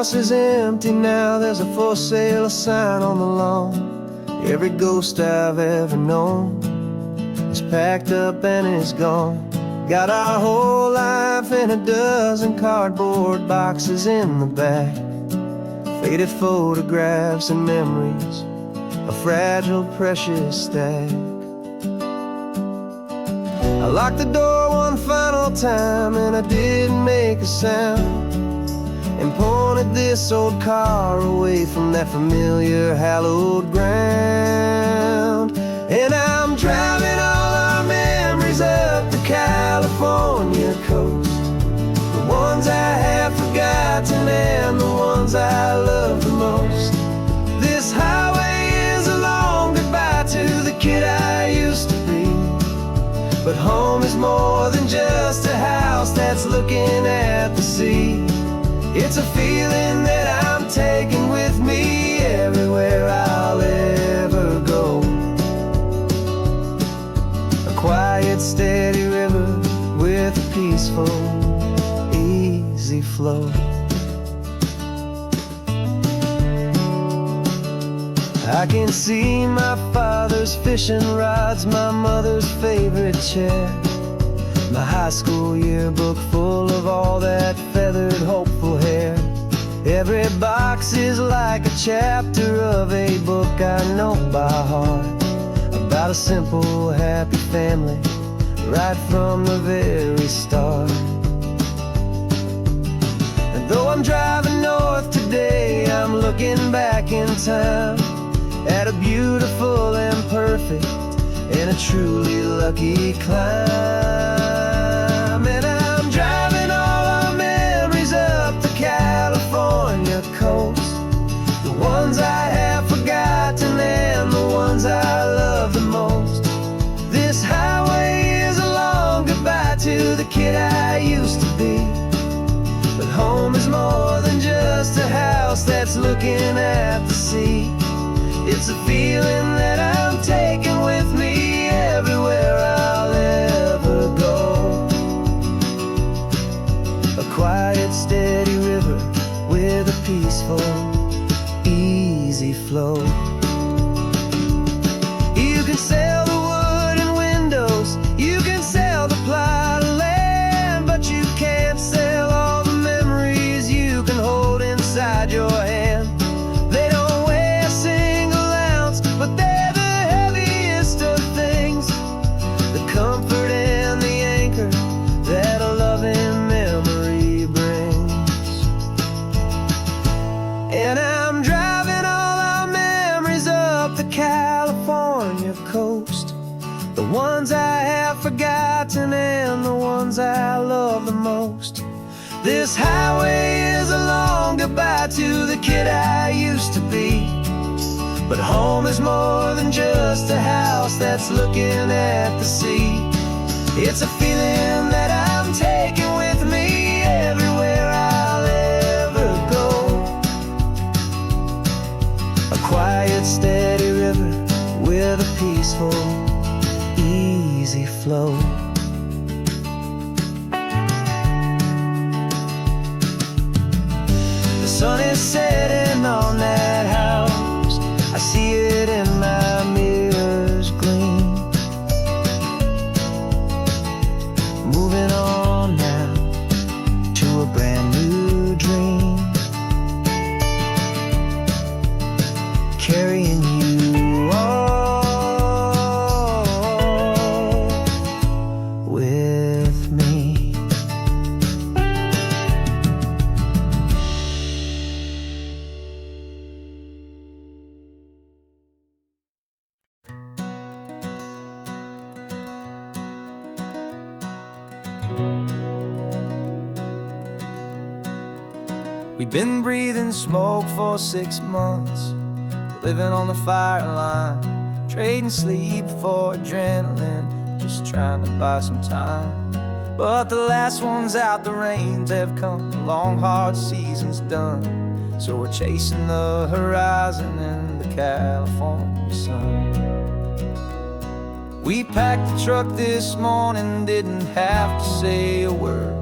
house is empty now, there's a for sale sign on the lawn. Every ghost I've ever known is packed up and is gone. Got our whole life in a dozen cardboard boxes in the back. Faded photographs and memories, a fragile, precious stack. I locked the door one final time and I didn't make a sound, and pointed this old car away from that familiar hallowed ground. And I'm driving all our memories up the California coast, the ones I have forgotten and the ones I love the most. This highway is a long goodbye to the kid I used to be, but home is more than just a house that's looking at the sea. It's a feeling that I'm taking with me everywhere I'll ever go. A quiet, steady river with a peaceful, easy flow. I can see my father's fishing rods, my mother's favorite chair, my high school yearbook full of all that feathered, hopeful hair. Every box is like a chapter of a book I know by heart, about a simple, happy family right from the very start. And though I'm driving north today, I'm looking back in time at a beautiful and perfect and a truly lucky climb. And I'm driving all our memories up the California coast, the ones I have forgotten and the ones I love the most. This highway is a long goodbye to the kid I used to be, but home is more than just a house that's looking at the sea. It's a feeling that I'm taking with me everywhere I'll ever go. A quiet, steady river with a peaceful, easy flow. You can sell the wood and windows, you can sell the plot of land, but you can't sell all the memories you can hold inside your hand. They don't weigh a single ounce, but they're the heaviest of things, the comfort and the anchor that a loving memory brings. And I'm driving all our memories up the California coast, the ones I have forgotten and the ones I love the most. This highway is a long goodbye to the kid I used to be, but home is more than just a house that's looking at the sea. It's a feeling that I'm taking with me everywhere I'll ever go. A quiet, steady river with a peaceful, easy flow. The sun is setting on that house, I see it in my mirror's gleam. Moving on now to a brand new dream, carrying you all with me. We've been breathing smoke for 6 months, living on the fire line, trading sleep for adrenaline, just trying to buy some time. But the last one's out, the rains have come, the long hard season's done, so we're chasing the horizon in the California sun. We packed the truck this morning, didn't have to say a word.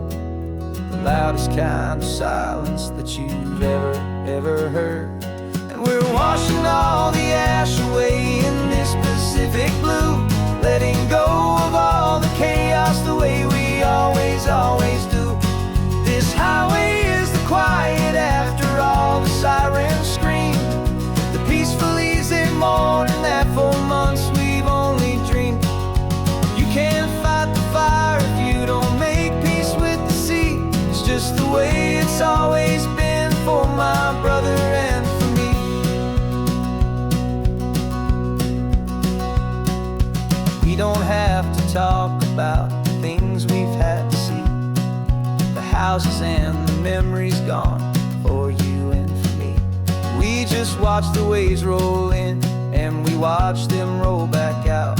The loudest kind of silence that you've ever heard. And we're washing all the ash away in this Pacific blue, letting go of all the chaos the way we always do. This highway is the quiet after all the sirens scream, the peaceful easy morning that for months we've only dreamed. You can't fight the fire if you don't make peace with the sea. It's just the way it's always been for my brother and for me. We don't have to talk about the things we've had to see, the houses and the memories gone for you and for me. We just watch the waves roll in and we watch them roll back out,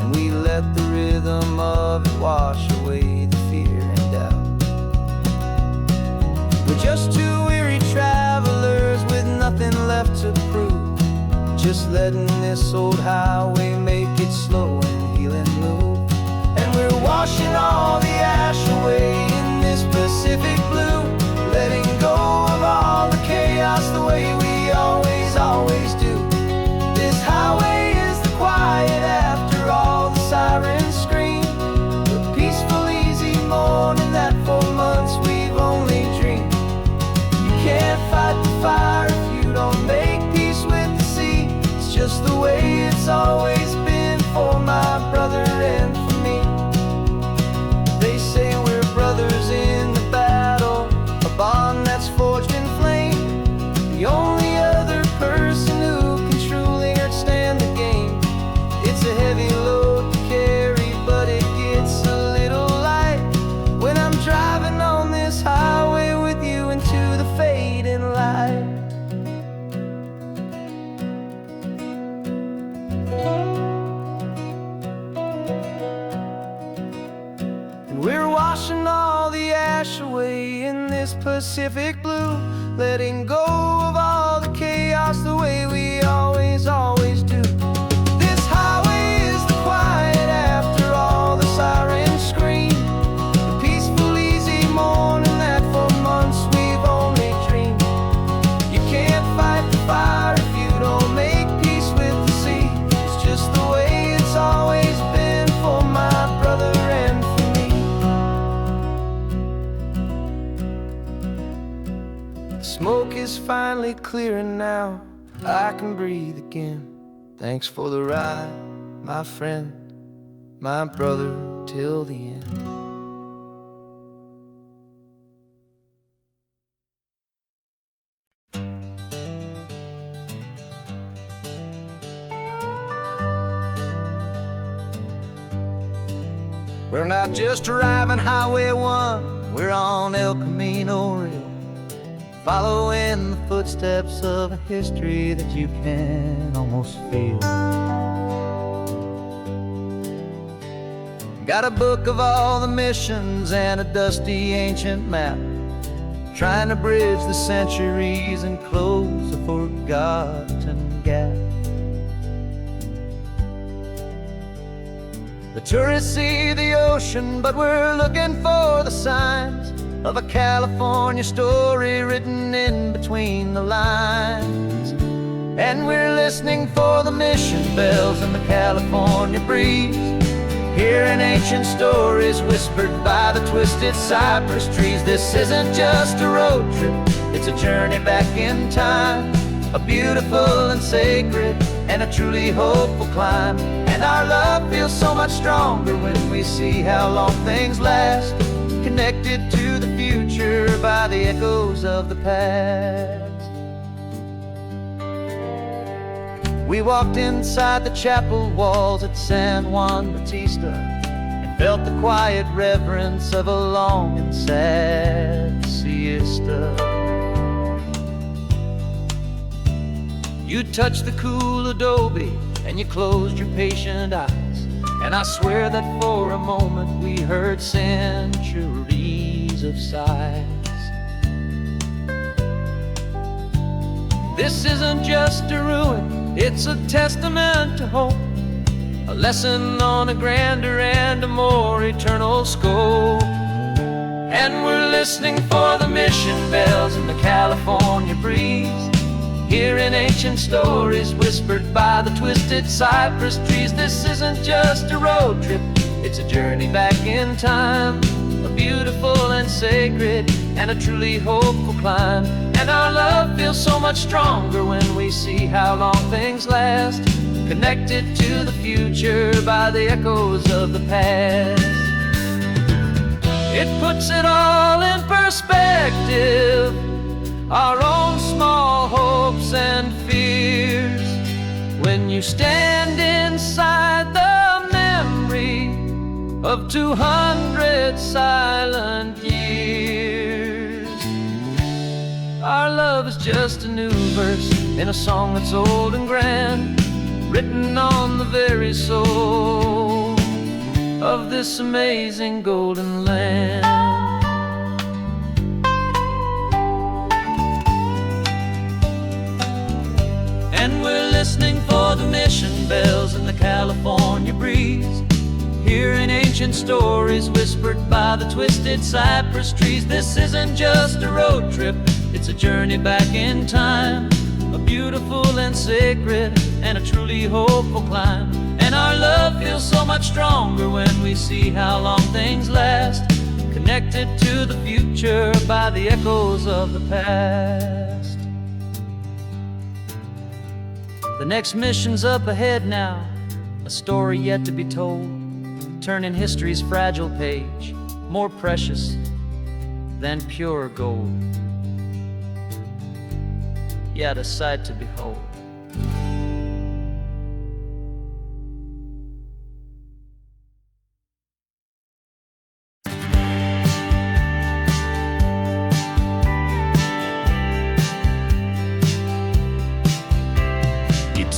and we let the rhythm of it wash away the fear and doubt. We're just two weary travelers with nothing left to prove, just letting this old highway make it slow and healing move. And we're washing all the ash away in this Pacific blue, letting go of all the chaos the way we always do. This highway is the quiet after all the sirens scream, the peaceful easy morning that for months we've only dreamed. You can't fight the fire if you don't make peace with the sea. It's just the way it's always been for my brother and for me. They say we're brothers in the battle, a bond that's forged in flame. The only other person who can truly understand the game. It's a heavy load to carry, but it gets a little light when I'm driving on this highway with you into the fading light. And we're washing all the ash away in this Pacific blue, letting go of all the chaos the way we always do. This highway is the quiet after all the sirens scream, the peaceful easy morning that for months we've only dreamed. You can't fight the fire if you don't make peace with the sea. It's just the way it's always been for my brother and for me. The smoke is finally clearing now, I can breathe again. Thanks for the ride, my friend, my brother, till the end. We're not just driving Highway 1, we're on El Camino Real, following the footsteps of a history that you can almost feel. Got a book of all the missions and a dusty ancient map, trying to bridge the centuries and close a forgotten gap. The tourists see the ocean, but we're looking for the signs of a California story written in between the lines. And we're listening for the mission bells and the California breeze, hearing ancient stories whispered by the twisted cypress trees. This isn't just a road trip, it's a journey back in time, a beautiful and sacred and a truly hopeful climb. And our love feels so much stronger when we see how long things last, connected to the future by the echoes of the past. We walked inside the chapel walls at San Juan Bautista and felt the quiet reverence of a long and sad siesta. You touched the cool adobe and you closed your patient eyes, and I swear that for a moment we heard centuries of sighs. This isn't just a ruin, it's a testament to hope, a lesson on a grander and a more eternal scope. And we're listening for the mission bells in the California breeze, hearing ancient stories whispered by the twisted cypress trees. This isn't just a road trip, it's a journey back in time, a beautiful and sacred and a truly hopeful climb. And our love feels so much stronger when we see how long things last, connected to the future by the echoes of the past. It puts it all in perspective, our own small hopes and fears, when you stand inside the memory of 200 silent years. Our love is just a new verse in a song that's old and grand, written on the very soul of this amazing golden land. And we're listening for the mission bells in the California breeze, hearing ancient stories whispered by the twisted cypress trees. This isn't just a road trip, it's a journey back in time, a beautiful and sacred and a truly hopeful climb. And our love feels so much stronger when we see how long things last, connected to the future by the echoes of the past. The next mission's up ahead now, a story yet to be told, turning history's fragile page more precious than pure gold. Yet a sight to behold.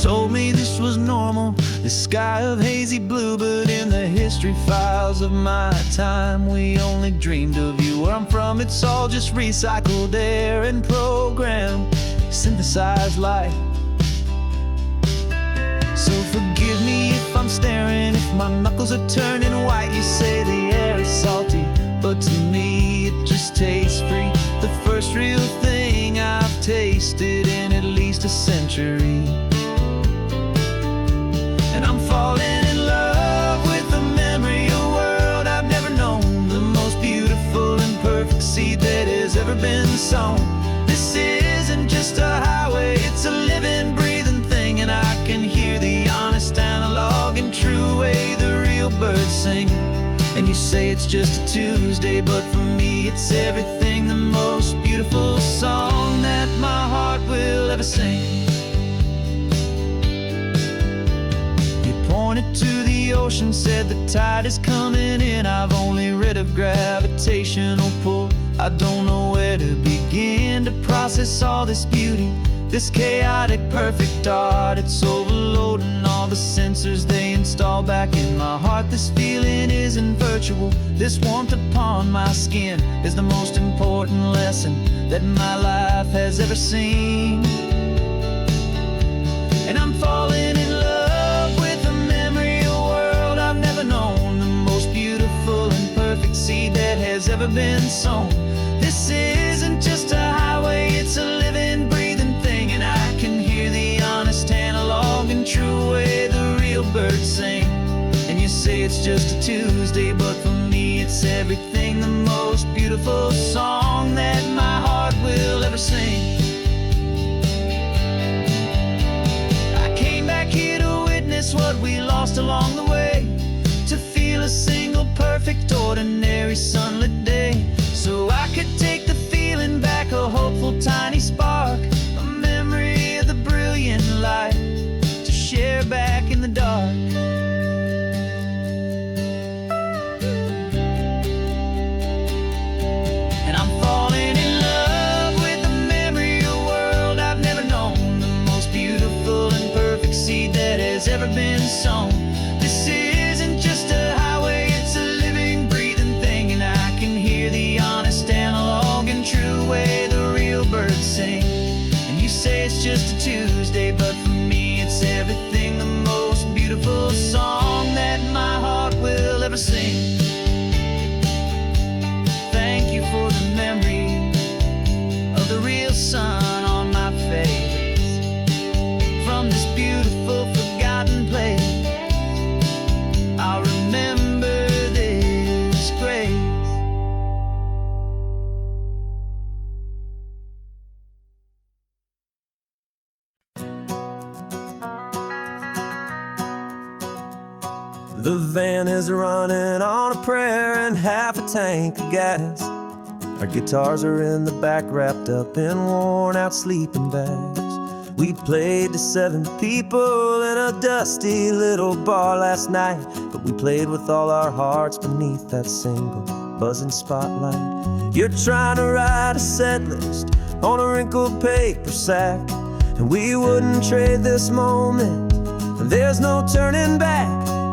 Told me this was normal, the sky of hazy blue, but in the history files of my time, we only dreamed of you. Where I'm from, it's all just recycled air and programmed, synthesized light. So forgive me if I'm staring, if my knuckles are turning white. You say the air is salty, but to me it just tastes free. The first real thing I've tasted in at least a century. And I'm falling in love with the memory of a world I've never known, the most beautiful and perfect seed that has ever been sown. This isn't just a highway, it's a living, breathing thing, and I can hear the honest analog and true way the real birds sing. And you say it's just a Tuesday, but for me it's everything, the most beautiful song that my heart will ever sing. Pointed to the ocean, said the tide is coming in. I've only read of gravitational pull. I don't know where to begin to process all this beauty, this chaotic perfect art. It's overloading all the sensors they install back in my heart. This feeling isn't virtual, this warmth upon my skin is the most important lesson that my life has ever seen. And I'm falling in love with a memory of a world I've never known, the most beautiful and perfect seed that has ever been sown. This isn't just a highway, it's a living, breathing thing, and I can hear the honest analog and true way the real birds sing. And you say it's just a Tuesday, but for me it's everything, the most beautiful song that my heart will ever sing. Here to witness what we lost along the way, to feel a single perfect ordinary sunlit day, so I could take the feeling back, a hopeful tiny spark, a memory of the brilliant light to share back in the dark. And I'm falling in love with the memory of a world I've never known, the most beautiful and perfect seed that has ever been sown. This isn't just a highway, it's a living, breathing thing, and I can hear the honest analog and true way the real birds sing. And you say it's just a Tuesday, but for me it's everything, the most beautiful song that my heart will ever sing. Thank you. The van is running on a prayer and half a tank of gas. Our guitars are in the back, wrapped up in worn-out sleeping bags. We played to 7 people in a dusty little bar last night, but we played with all our hearts beneath that single buzzing spotlight. You're trying to write a set list on a wrinkled paper sack, and we wouldn't trade this moment. There's no turning back,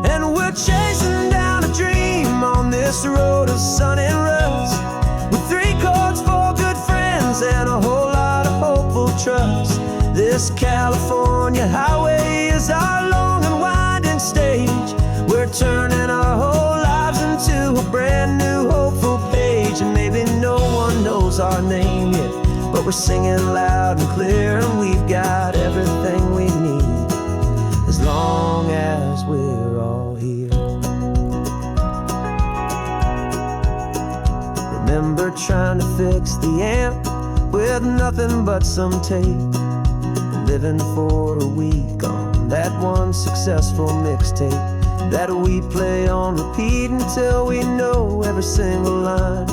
and we're chasing down a dream on this road of sun and rust, with 3 chords, 4 good friends, and a whole lot of hopeful trust. This California highway is our long and winding stage. We're turning our whole lives into a brand new hopeful page. And maybe no one knows our name yet, but we're singing loud and clear, and we've got everything we need, as long as we're all here. Remember trying to fix the amp with nothing but some tape, living for a week on that one successful mixtape that we play on repeat until we know every single line.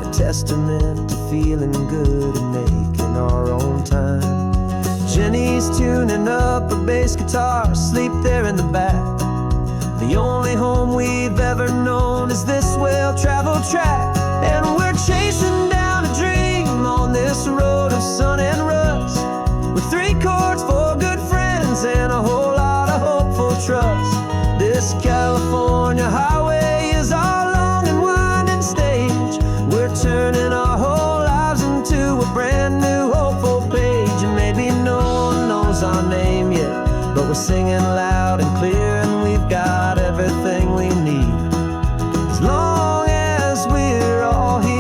A testament to feeling good and making our own time. Jenny's tuning up her bass guitar, asleep there in the back. The only home we've ever known is this well-traveled track, and we're chasing down a dream on this road of sun and rust, with 3 chords, 4 good friends, and a whole lot of hopeful trust. This California highway is our long and winding stage. We're turning our whole lives into a brand new hopeful page. And maybe no one knows our name yet, but we're singing loud and clear, and we've got everything we need, as long as we're all here.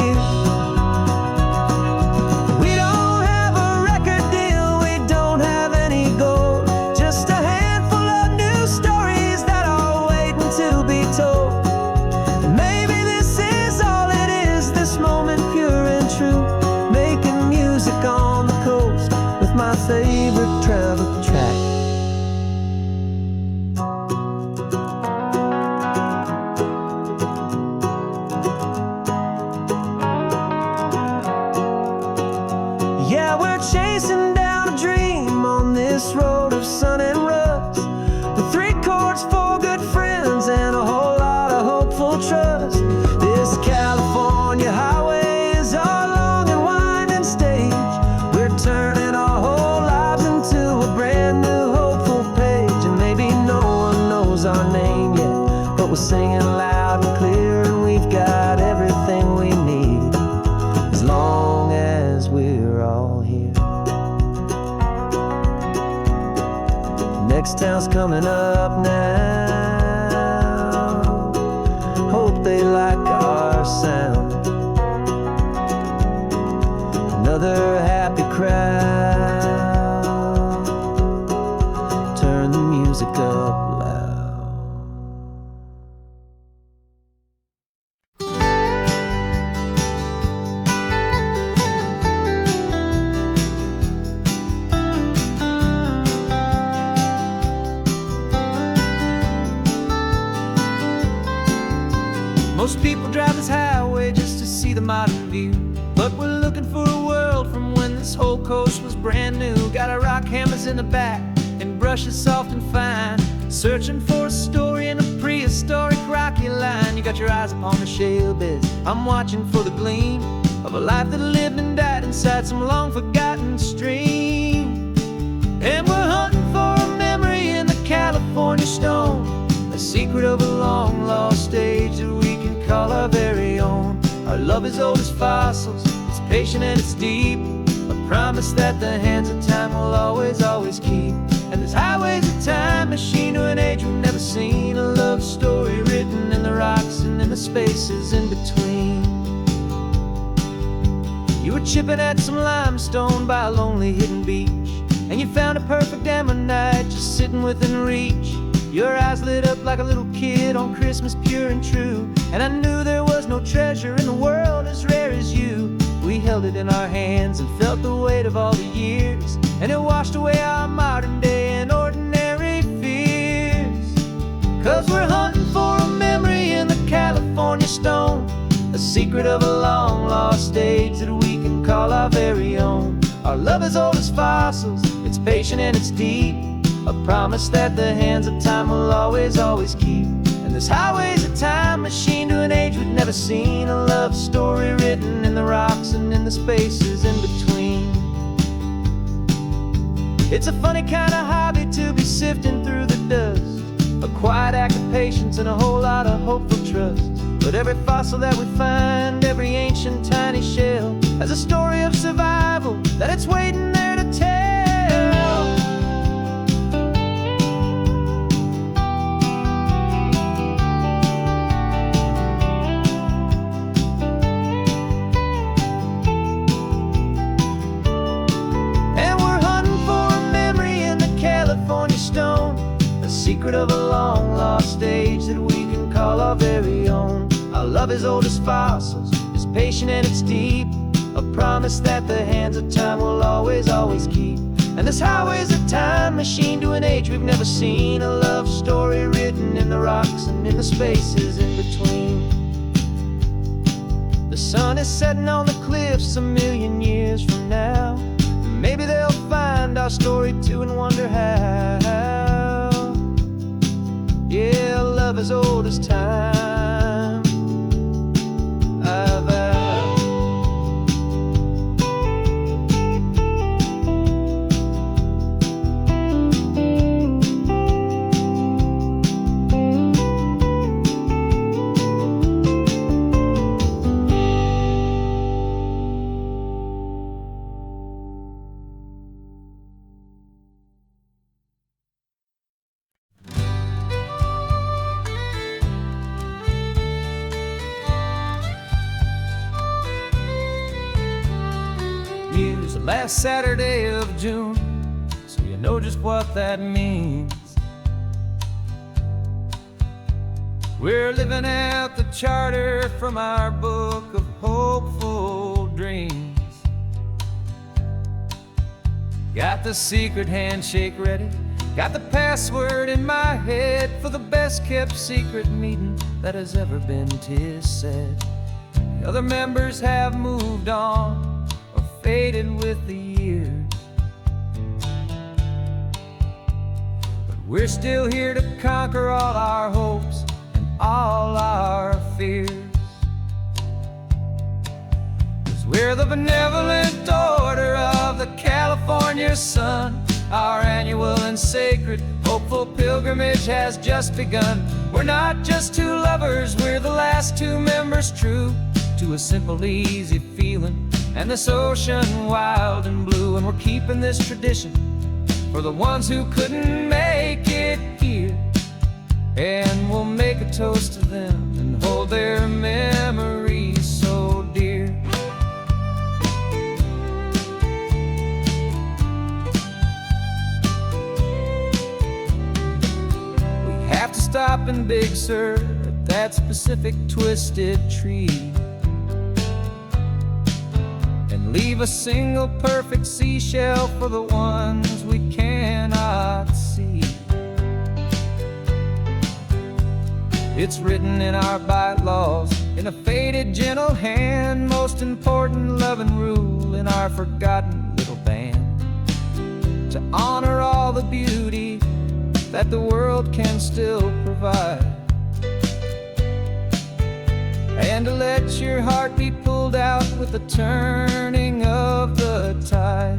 My favorite travel track. Yeah, we're chasing down a dream on this road of sun and rust, with 3 chords, 4 good friends, and a whole lot of hopeful trust. This California highway is our long and winding stage. We're turning our whole lives into a brand new hopeful page. And maybe no one knows our name yet, but we're singing loud and clear, and we've got everything we need, as long as we're all here. Next town's coming up now. Hope they like our sound. Another happy crowd. Turn the music up loud. Most people drive this highway just to see the modern view, but we're looking for a world from when this whole coast was brand new. Got our rock hammers in the back and brushes soft and fine, searching for a story in a prehistoric rocky line. You got your eyes upon the shale beds, I'm watching for the gleam of a life that lived and died inside some long forgotten stream. And we're hunting for a memory in the California stone, a secret of a long lost age that we can call our very own. Our love is old as fossils, it's patient and it's deep, a promise that the hands of time will always, always keep. And this highway's a time machine to an age we've never seen, a love story written in the rocks and in the spaces in between. You were chipping at some limestone by a lonely hidden beach, and you found a perfect ammonite just sitting within reach. Your eyes lit up like a little kid on Christmas, pure and true, and I knew there was no treasure in the world as rare as you. We held it in our hands and felt the weight of all the years, and it washed away our modern day and ordinary fears. 'Cause we're hunting secret of a long lost age that we can call our very own. Our love is old as fossils, it's patient and it's deep, a promise that the hands of time will always, always keep. And this highway's a time machine to an age we've never seen, a love story written in the rocks and in the spaces in between. It's a funny kind of hobby to be sifting through the dust, a quiet act of patience and a whole lot of hopeful trust. But every fossil that we find, every ancient tiny shell, has a story of survival that it's waiting there to tell. And we're hunting for a memory in the California stone, the secret of a long lost age that we can call our very own. Our love is old as fossils, it's patient and it's deep, a promise that the hands of time will always, always keep. And this highway's a time machine to an age we've never seen, a love story written in the rocks and in the spaces in between. The sun is setting on the cliffs a million years from now. Maybe they'll find our story too and wonder how. Yeah, love is old as time. Last Saturday of June, so you know just what that means. We're living out the charter from our book of hopeful dreams. Got the secret handshake ready, got the password in my head for the best kept secret meeting that has ever been, 'tis said. The other members have moved on, faded with the years, but we're still here to conquer all our hopes and all our fears. 'Cause we're the benevolent order of the California sun. Our annual and sacred hopeful pilgrimage has just begun. We're not just two lovers, we're the last two members true to a simple, easy feeling and this ocean wild and blue. And we're keeping this tradition for the ones who couldn't make it here, and we'll make a toast to them and hold their memories so dear. We have to stop in Big Sur at that specific twisted tree, leave a single perfect seashell for the ones we cannot see. It's written in our bylaws, in a faded gentle hand, most important love and rule in our forgotten little band, to honor all the beauty that the world can still provide, and to let your heart be pulled out with the turning of the tide.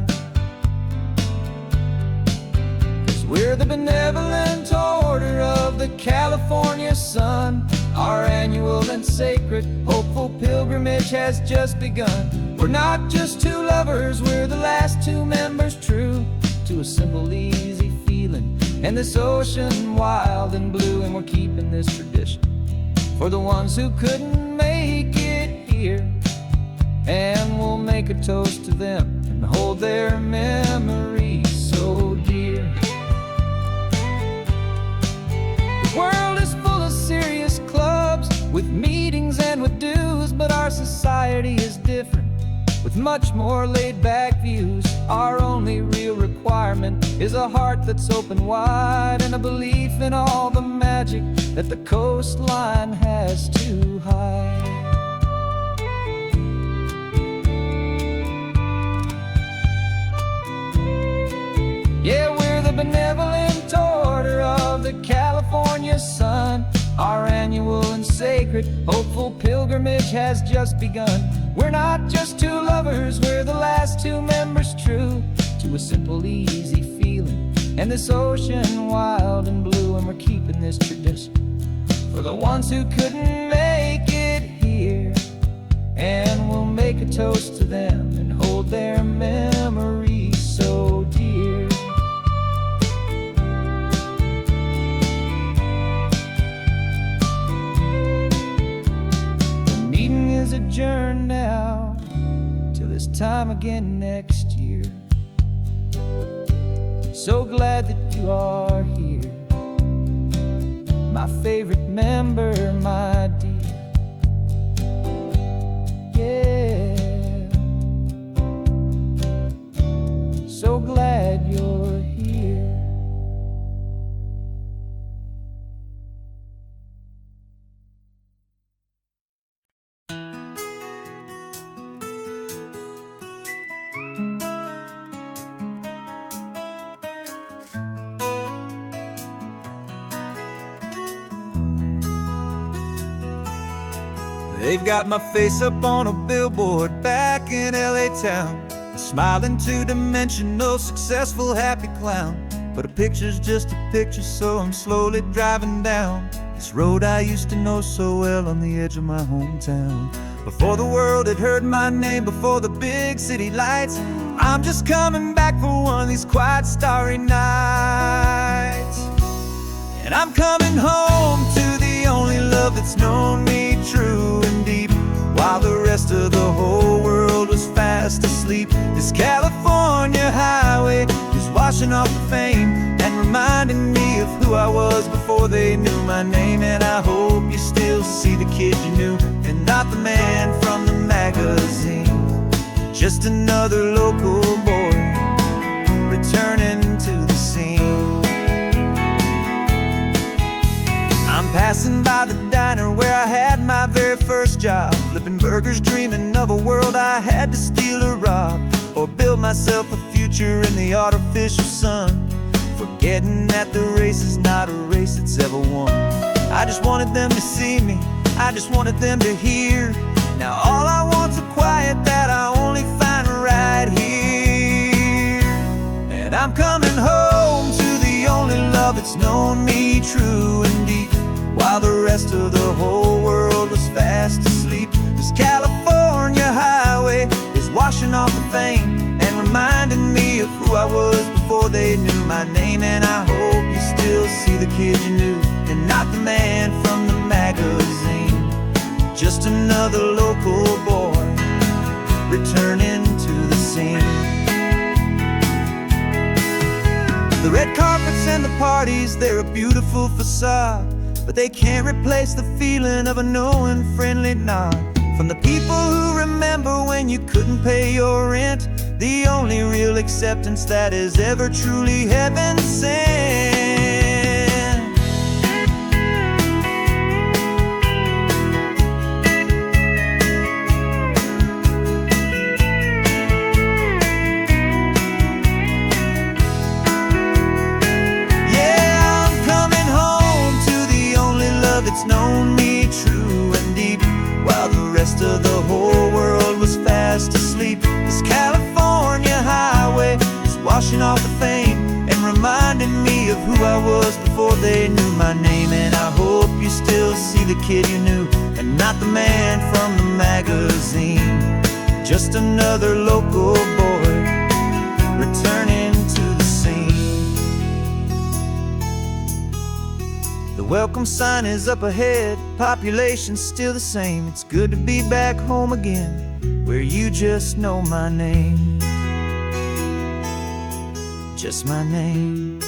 'Cause we're the benevolent order of the California sun. Our annual and sacred hopeful pilgrimage has just begun. We're not just two lovers, we're the last two members true to a simple, easy feeling and this ocean wild and blue. And we're keeping this tradition for the ones who couldn't make it here, and we'll make a toast to them and hold their memories so dear. The world is full of serious clubs with meetings and with dues, but our society is different with much more laid-back views. Our only real requirement is a heart that's open wide and a belief in all the magic that the coastline has to hide. California sun. Our annual and sacred, hopeful pilgrimage has just begun. We're not just two lovers, we're the last two members true to a simple, easy feeling, and this ocean wild and blue. And we're keeping this tradition for the ones who couldn't make it here, and we'll make a toast to them and hold their memories so dear. The meeting is adjourned now till this time again next year. So glad that you are here, my favorite member, my dear. Yeah, so glad you're here. They've got my face up on a billboard back in LA town, smiling two-dimensional, successful, happy clown. But a picture's just a picture, so I'm slowly driving down this road I used to know so well on the edge of my hometown. Before the world had heard my name, before the big city lights, I'm just coming back for one of these quiet, starry nights. And I'm coming home to the only love that's known me true and deep, while the rest of the whole world was fast asleep. This California highway is washing off the fame and reminding me of who I was before they knew my name. And I hope you still see the kid you knew, and not the man from the magazine. Just another local boy returning to the scene. I'm passing by the diner where I had my very first job, flipping burgers, dreaming of a world I had to steal or rob, or build myself a future in the artificial sun, forgetting that the race is not a race that's ever won. I just wanted them to see me, I just wanted them to hear. Now all I want's a quiet that I only find right here. And I'm coming home to the only love that's known me true and deep, while the rest of the whole world was fast asleep. This California highway is washing off the fame and reminding me of who I was before they knew my name. And I hope you still see the kid you knew, and not the man from the magazine. Just another local boy returning to the scene. The red carpets and the parties, they're a beautiful facade, but they can't replace the feeling of a knowing, friendly nod from the people who remember when you couldn't pay your rent. The only real acceptance that is ever truly heaven sent. Yeah, I'm coming home to the only love that's known me true and deep, while the rest of the whole world was fast asleep. This California highway is washing off the fame and reminding me of who I was before they knew my name. And I hope you still see the kid you knew, and not the man from the magazine. Just another local boy returning to the scene. The welcome sign is up ahead, population's still the same. It's good to be back home again, where you just know my name. Just my name.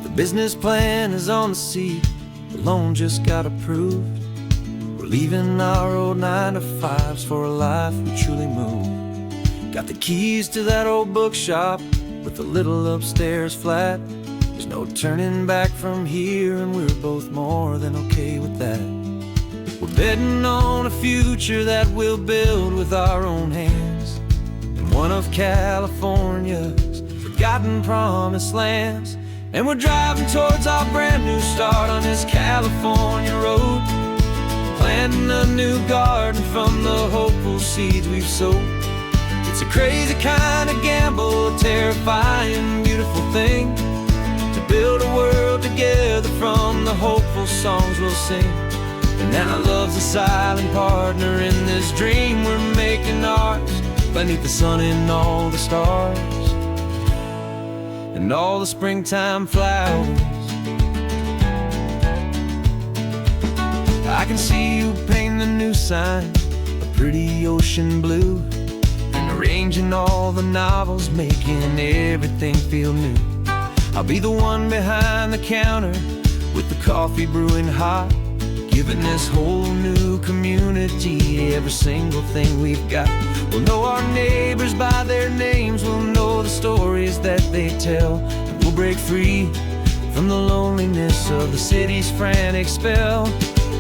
The business plan is on the seat, the loan just got approved. We're leaving our old 9-to-5s for a life we truly move. Got the keys to that old bookshop, with a little upstairs flat. There's no turning back from here, and we're both more than okay with that. We're betting on a future that we'll build with our own hands in one of California's forgotten promised lands. And we're driving towards our brand new start on this California road, planting a new garden from the hopeful seeds we've sowed. It's a crazy kind of gamble, a terrifying, beautiful thing, to build a world together from the hopeful songs we'll sing. And now love's a silent partner in this dream we're making ours, beneath the sun and all the stars and all the springtime flowers. I can see you painting a new sign, a pretty ocean blue, and arranging all the novels, making everything feel new. I'll be the one behind the counter with the coffee brewing hot, giving this whole new community every single thing we've got. We'll know our neighbors by their names, we'll know the stories that they tell, and we'll break free from the loneliness of the city's frantic spell.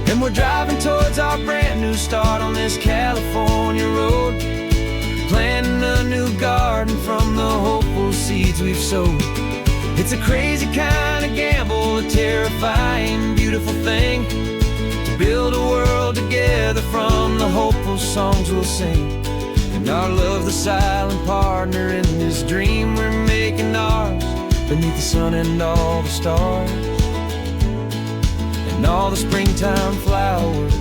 And we're driving towards our brand new start on this California road, planting a new garden from the hopeful seeds we've sowed. It's a crazy kind of gamble, a terrifying, beautiful thing, to build a world together from the hopeful songs we'll sing. And our love, the silent partner in this dream we're making ours, beneath the sun and all the stars and all the springtime flowers.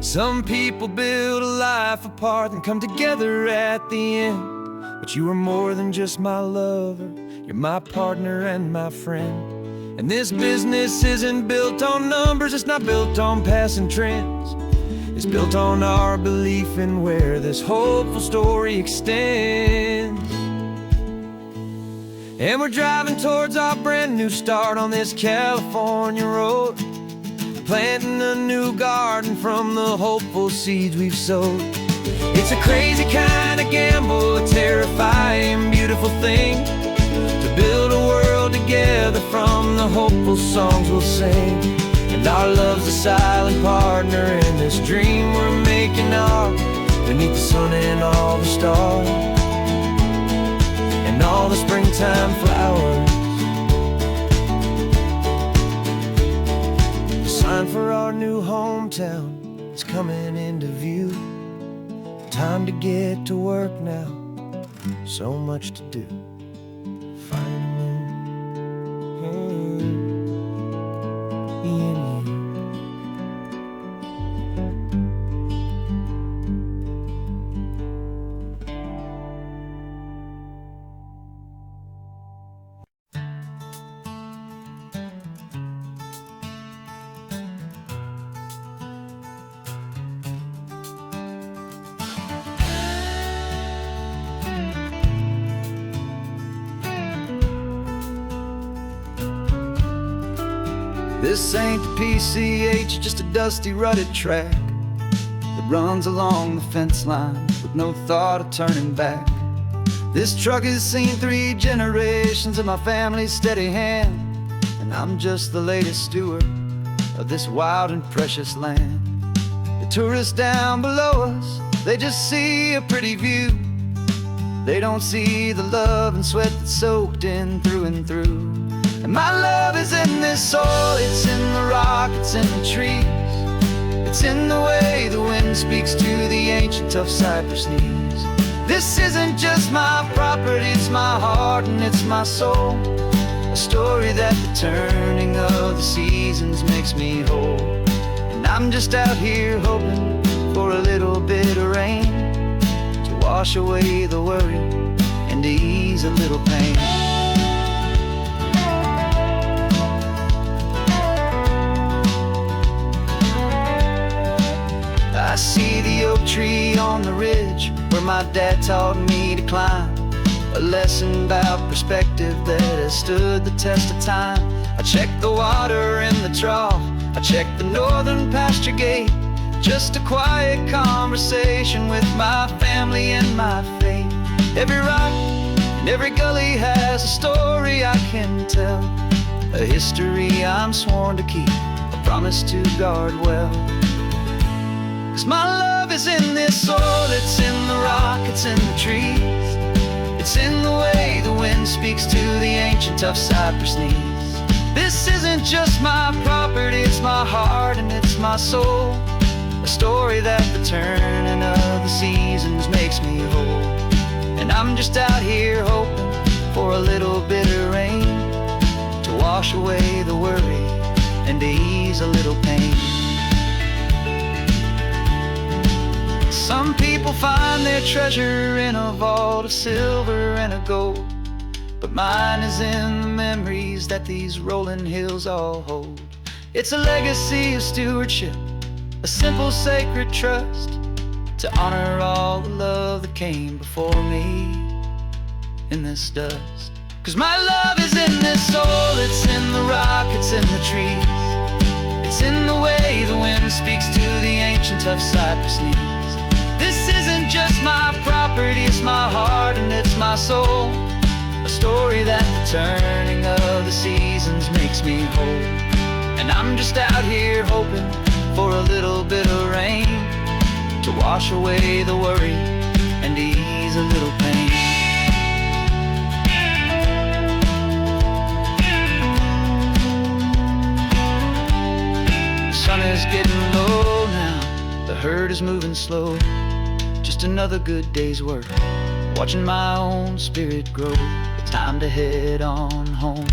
Some people build a life apart and come together at the end, but you are more than just my lover, you're my partner and my friend. And this business isn't built on numbers, it's not built on passing trends, it's built on our belief in where this hopeful story extends. And we're driving towards our brand new start on this California road, planting a new garden from the hopeful seeds we've sowed. It's a crazy kind of gamble, a terrifying, beautiful thing, to build a world together from the hopeful songs we'll sing. And our love's a silent partner in this dream we're making ours, beneath the sun and all the stars and all the springtime flowers. The sign for our new hometown is coming into view. Time to get to work now, so much to do. This ain't the PCH, just a dusty, rutted track that runs along the fence line with no thought of turning back. This truck has seen 3 generations of my family's steady hand, and I'm just the latest steward of this wild and precious land. The tourists down below us, they just see a pretty view. They don't see the love and sweat that's soaked in through and through. And my love is in this soil, it's in the rock, it's in the trees, it's in the way the wind speaks to the ancient tough cypress knees. This isn't just my property, it's my heart and it's my soul, a story that the turning of the seasons makes me whole. And I'm just out here hoping for a little bit of rain to wash away the worry and to ease a little pain. I see the oak tree on the ridge where my dad taught me to climb, a lesson about perspective that has stood the test of time. I check the water in the trough, I check the northern pasture gate, Just a quiet conversation with my family and my faith. Every rock and every gully has a story I can tell, a history I'm sworn to keep, a promise to guard well. 'Cause my love is in this soil, it's in the rock, it's in the trees. It's in the way the wind speaks to the ancient tough cypress knees. This isn't just my property, it's my heart and it's my soul. A story that the turning of the seasons makes me whole. And I'm just out here hoping for a little bit of rain to wash away the worry and to ease a little pain. Some people find their treasure in a vault of silver and a gold, but mine is in the memories that these rolling hills all hold. It's a legacy of stewardship, a simple sacred trust, to honor all the love that came before me in this dust. 'Cause my love is in this soul, it's in the rock, it's in the trees. It's in the way the wind speaks to the ancient tough cypress knees. This isn't just my property, it's my heart and it's my soul. A story that the turning of the seasons makes me whole. And I'm just out here hoping for a little bit of rain to wash away the worry and ease a little pain. The sun is getting low now, the herd is moving slow. Just another good day's work, watching my own spirit grow. Time to head on home.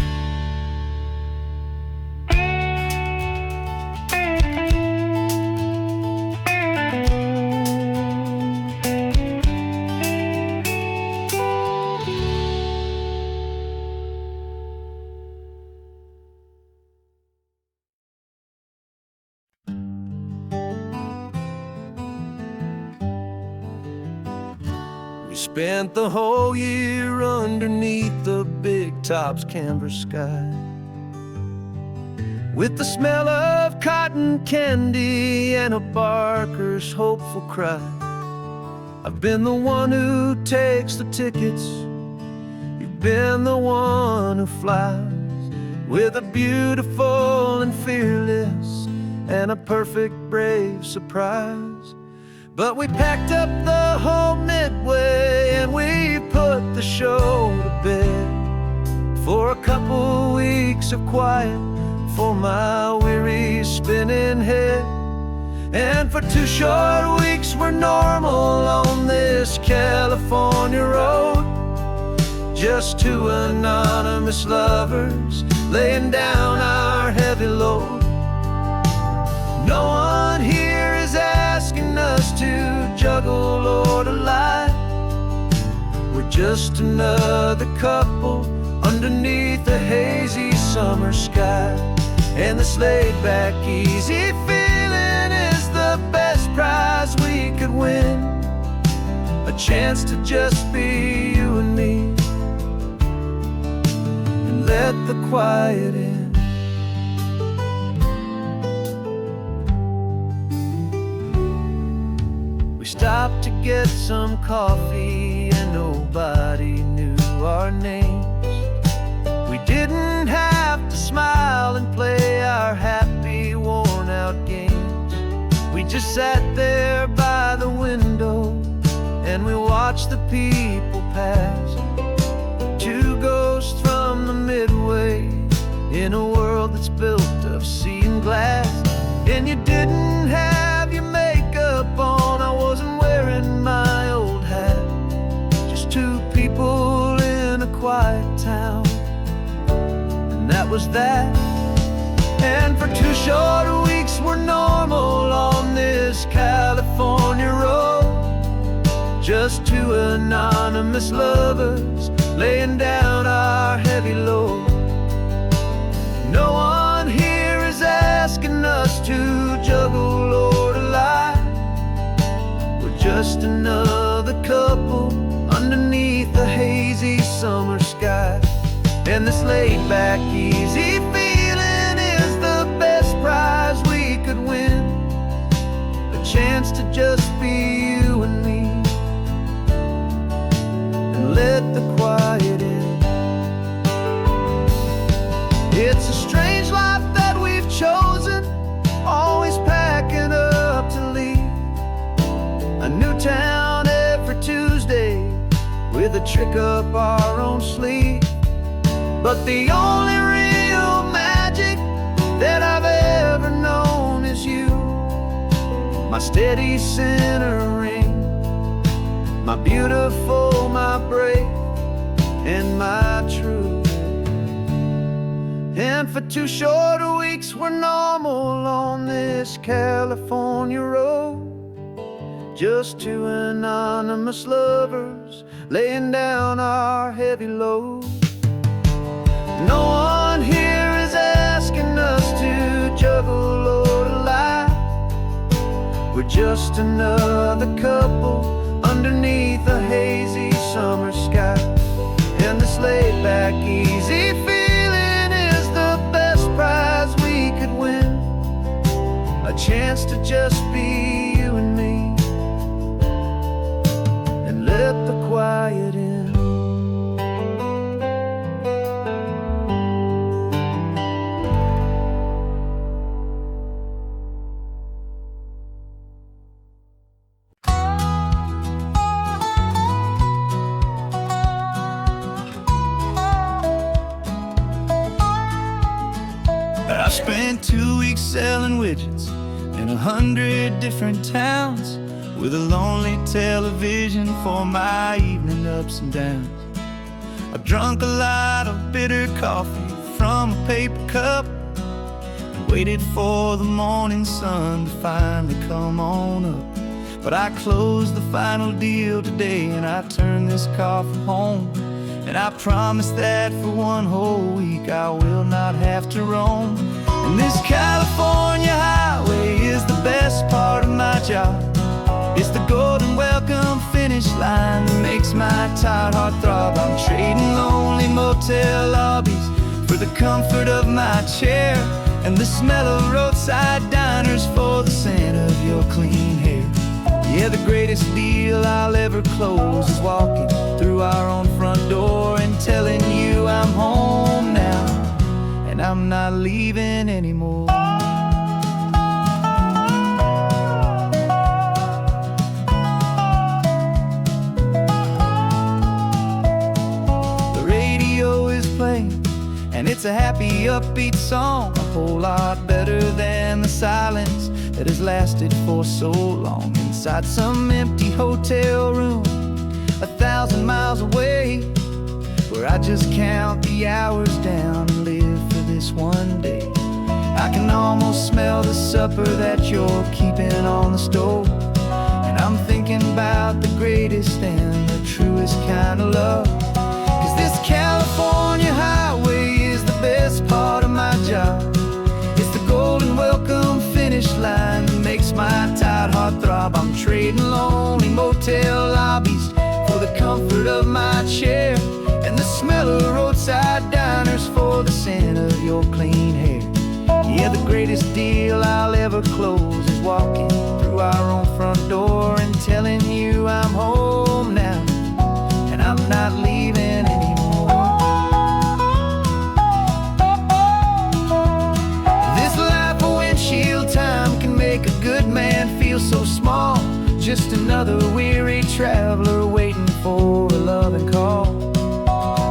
We spent the whole year underneath the big top's canvas sky, with the smell of cotton candy and a barker's hopeful cry. I've been the one who takes the tickets, you've been the one who flies, with a beautiful and fearless and a perfect brave surprise. But we packed up the whole Midway and we put the show to bed for a couple weeks of quiet for my weary spinning head. And for 2 short weeks we're normal on this California road, just 2 anonymous lovers laying down our heavy load. No one here is asking us to juggle or to lie. We're just another couple underneath a hazy summer sky. And this laid-back, easy feeling is the best prize we could win, a chance to just be you and me, and let the quiet in. We stopped to get some coffee and nobody knew our names. We didn't have to smile and play our happy, worn-out games. We just sat there by the window and we watched the people pass. 2 ghosts from the Midway in a world that's built of sea and glass. And you didn't have your makeup on, I wasn't wearing my old hat. Just 2 people in a quiet town, and that was that. And for 2 short weeks we're normal on this California road, just 2 anonymous lovers laying down our heavy load. No one here is asking us to juggle or to lie. We're just another couple underneath the hazy summer sky. And this laid-back, easy feeling is the best prize we could win, a just be you and me, and let the quiet in. It's a strange life that we've chosen, always packing up to leave. A new town every Tuesday, with a trick up our own sleeve. But the only real magic that I've ever known is you, my steady centering, my beautiful, my brave, and my true. And for 2 short weeks we're normal on this California road, just 2 anonymous lovers laying down our heavy load. No one here is asking us to juggle or to lie. We're just another couple underneath a hazy summer sky. And this laid back, easy feeling is the best prize we could win, a chance to just be you and me, and let the quiet in. I spent 2 weeks selling widgets in 100 different towns, with a lonely television for my evening ups and downs. I've drunk a lot of bitter coffee from a paper cup, and waited for the morning sun to finally come on up. But I closed the final deal today, and I turned this car from home. And I promise that for 1 whole week I will not have to roam. And this California highway is the best part of my job. It's the golden welcome finish line that makes my tired heart throb. I'm trading lonely motel lobbies for the comfort of my chair, and the smell of roadside diners for the scent of your clean hair. Yeah, the greatest deal I'll ever close is walking through our own front door and telling you I'm home now, and I'm not leaving anymore. The radio is playing, and it's a happy, upbeat song, a whole lot better than the silence that has lasted for so long. Inside some empty hotel room 1,000 miles away, where I just count the hours down and live for this one day. I can almost smell the supper that you're keeping on the stove, and I'm thinking about the greatest and the truest kind of love. 'Cause this California highway is the best part of my job. It's the golden welcome finish line that makes my tired heart throb. I'm trading lonely motel lobbies for the comfort of my chair, and the smell of roadside diners for the scent of your clean hair. Yeah, the greatest deal I'll ever close is walking through our own front door and telling you I'm home now, and I'm not leaving anymore. This life of windshield time can make a good man feel so small, just another weary traveler waiting for a loving call.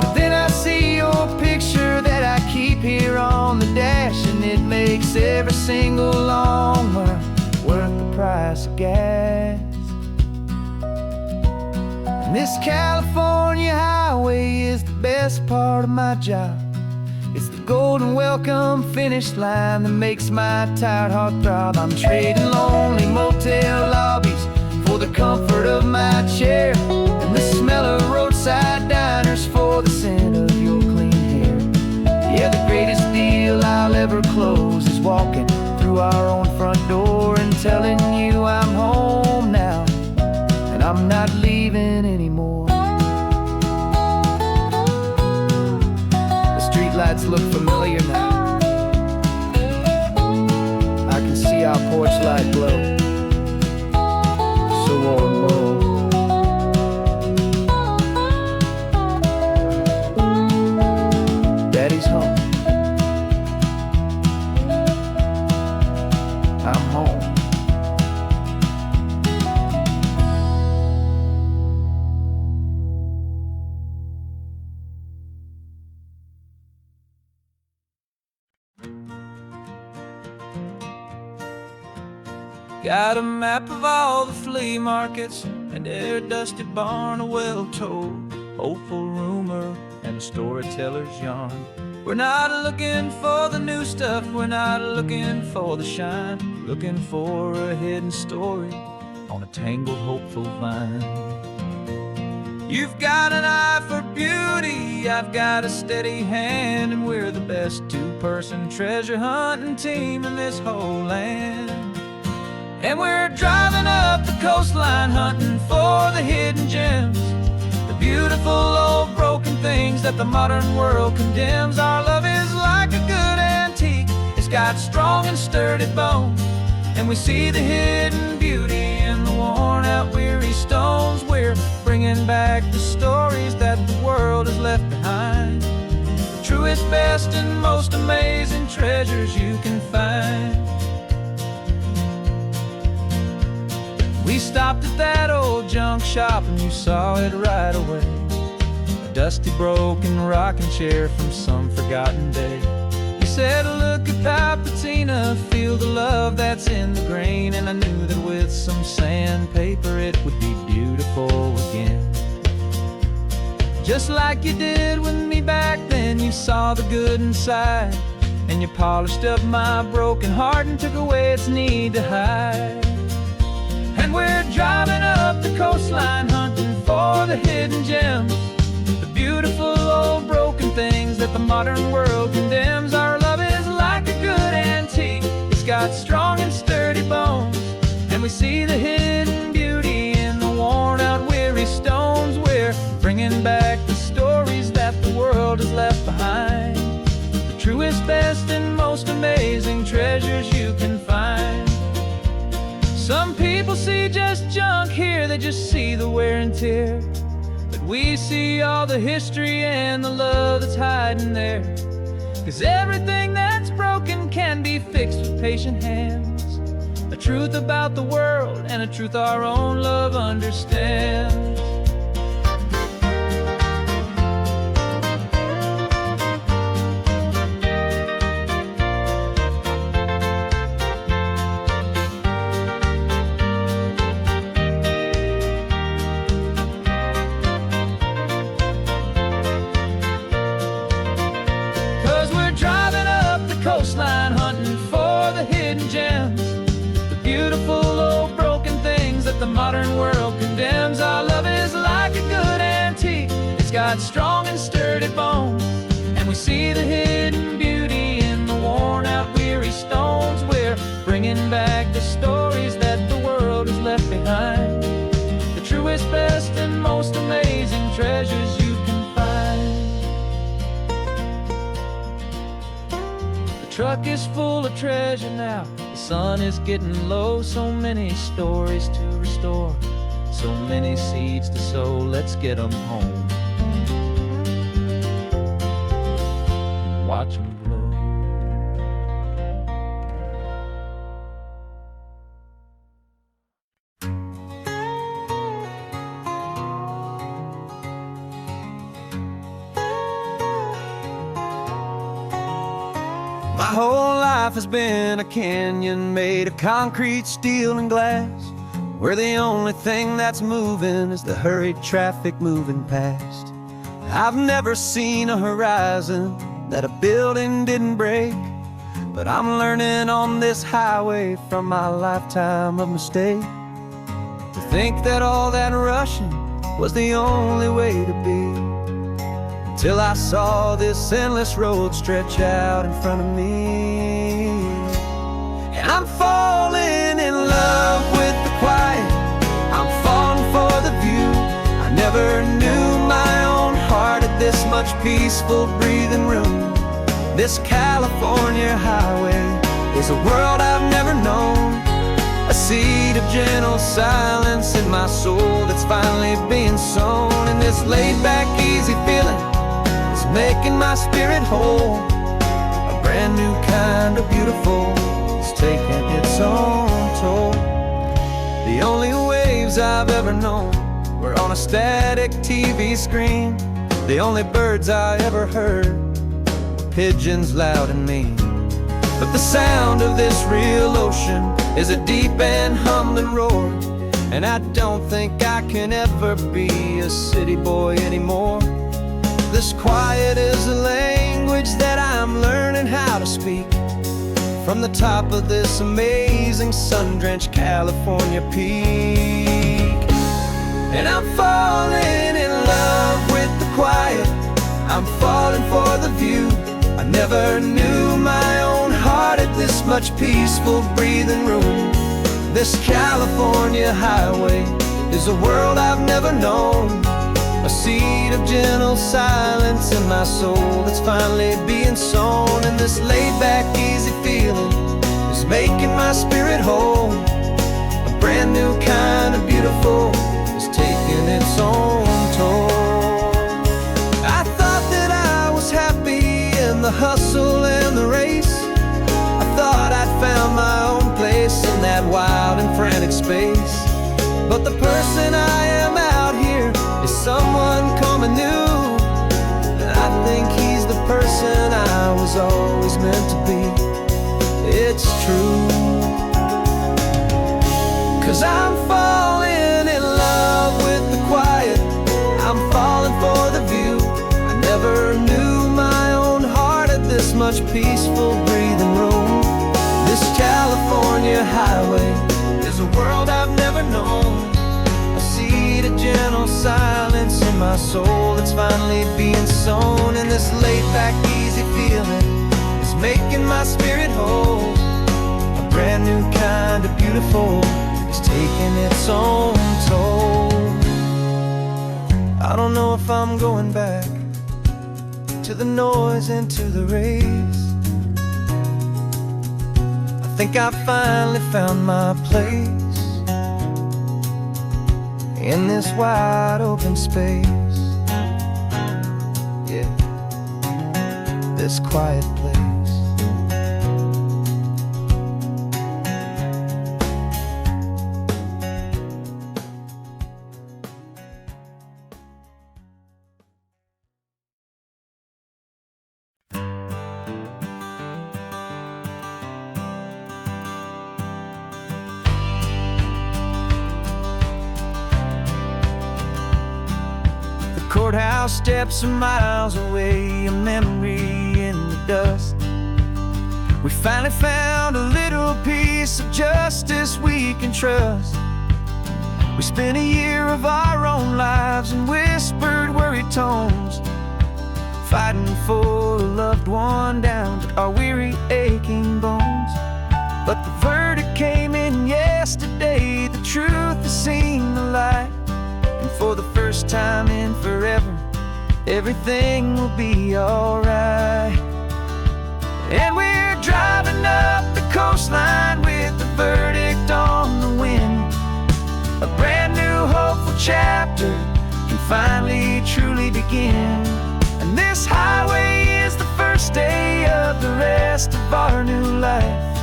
But then I see your picture that I keep here on the dash, and it makes every single long mile worth the price of gas. And this California highway is the best part of my job. It's the golden welcome finish line that makes my tired heart throb. I'm trading lonely motel lobbies for the comfort of my chair, and the smell of roadside diners for the scent of your clean hair. Yeah, the greatest deal I'll ever close is walking through our own front door and telling you I'm home now, and I'm not leaving anymore. The streetlights look familiar now. I can see our porch light glow. the warm bones. Daddy's home. I'm home. Got a map of all the flea markets and every dusty barn, a well-told, hopeful rumor and a storyteller's yarn. We're not looking for the new stuff, we're not looking for the shine, looking for a hidden story on a tangled, hopeful vine. You've got an eye for beauty, I've got a steady hand, and we're the best two-person treasure hunting team in this whole land. And we're driving up the coastline hunting for the hidden gems, the beautiful old broken things that the modern world condemns. Our love is like a good antique, it's got strong and sturdy bones, and we see the hidden beauty in the worn out weary stones. We're bringing back the stories that the world has left behind, the truest, best, and most amazing treasures you can find. We stopped at that old junk shop and you saw it right away, a dusty, broken rocking chair from some forgotten day. You said, look at that patina, feel the love that's in the grain, and I knew that with some sandpaper it would be beautiful again. Just like you did with me back then, you saw the good inside, and you polished up my broken heart and took away its need to hide. And we're driving up the coastline hunting for the hidden gems, the beautiful old broken things that the modern world condemns. Our love is like a good antique, it's got strong and sturdy bones, and we see the hidden beauty in the worn out weary stones. We're bringing back the stories that the world has left behind, the truest, best, and most amazing treasures you can find. Some people see just junk here, they just see the wear and tear, but we see all the history and the love that's hiding there. 'Cause everything that's broken can be fixed with patient hands, a truth about the world and a truth our own love understands. 'Cause we're driving up the coastline hunting for the hidden gems, the beautiful old broken things that the modern world condemns. Our love is like a good antique, it's got strong and sturdy bones, and we see the hidden beauty in the worn out weary stones. We're bringing back the stories that the world has left behind, the truest, best, and most amazing treasures you can find. The truck is full of treasure now, the sun is getting low, so many stories to restore, so many seeds to sow. Let's get them home, watch them blow. My whole life has been a canyon made of concrete, steel, and glass, where the only thing that's moving is the hurried traffic moving past. I've never seen a horizon that a building didn't break, but I'm learning on this highway from my lifetime of mistakes to think that all that rushing was the only way to be, till I saw this endless road stretch out in front of me. And I'm falling in love with the quiet, I'm falling for the view. I never knew my own heart had this much peaceful breathing room. This California highway is a world I've never known, A seed of gentle silence in my soul that's finally being sown. And this laid-back, easy feeling is making my spirit whole. A brand new kind of beautiful is taking its own toll. The only waves I've ever known were on a static TV screen. The only birds I ever heard were pigeons loud and mean. But the sound of this real ocean is a deep and humbling roar. And I don't think I can ever be a city boy anymore. This quiet is a language that I'm learning how to speak from the top of this amazing sun-drenched California peak. And I'm falling in love with the quiet, I'm falling for the view. I never knew my own heart had this much peaceful breathing room. This California highway is a world I've never known. A seed of gentle silence in my soul that's finally being sown. And this laid-back, easy feeling is making my spirit whole. A brand new kind of beautiful is taking its own toll. I thought that I was happy in the hustle and the race. I thought I'd found my own place in that wild and frantic space. But the person I am out here is someone coming new. I think he's the person I was always meant to be. It's true. 'Cause I'm falling in love with the quiet, I'm falling for the view. I never knew my own heart had this much peaceful breathing room. This California highway is a world I've never known. A seed of gentle silence in my soul that's finally being sown. And this laid-back, easy feeling is making my spirit whole. A brand new kind of beautiful is taking its own toll. I don't know if I'm going back to the noise and to the race. I think I finally found my place in this wide open space. Yeah, this quiet place. Courthouse steps are miles away, a memory in the dust. We finally found a little piece of justice we can trust. We spent a year of our own lives in whispered, worried tones, fighting for a loved one down to our weary, aching bones. But the verdict came in yesterday, the truth has seen the light. And for the first time in forever, everything will be alright. And we're driving up the coastline with the verdict on the wind. A brand new hopeful chapter can finally truly begin. And this highway is the first day of the rest of our new life.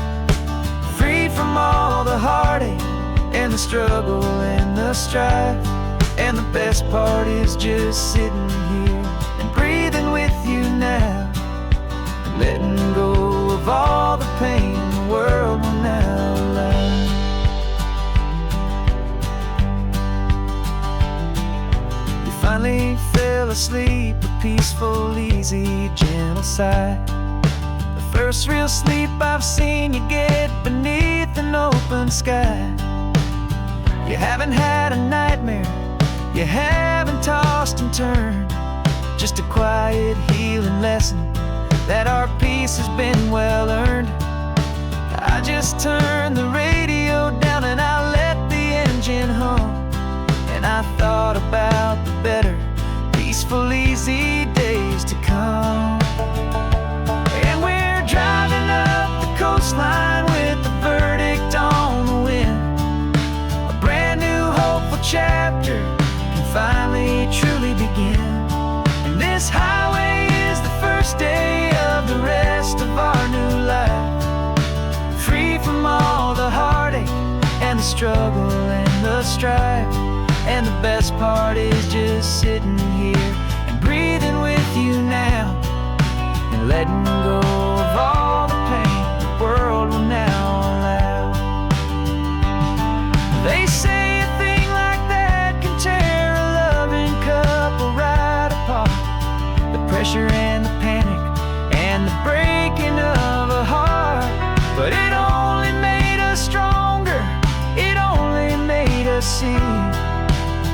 Freed from all the heartache and the struggle and the strife. And the best part is just sitting here and breathing with you now, and letting go of all the pain the world will now allow. You finally fell asleep, a peaceful, easy, gentle sigh. The first real sleep I've seen you get beneath an open sky. You haven't had a nightmare, you haven't tossed and turned, just a quiet healing lesson that our peace has been well earned. I just turned the radio down and I let the engine hum, and I thought about the better, peaceful, easy days to come. And we're driving up the coastline with the verdict on the wind. struggle and the strife. And the best part is just sitting here and breathing with you now, and letting go of all the pain the world will now allow. They say a thing like that can tear a loving couple right apart. The pressure and the panic and the breaking of a heart. But it only made us stronger, it only made us see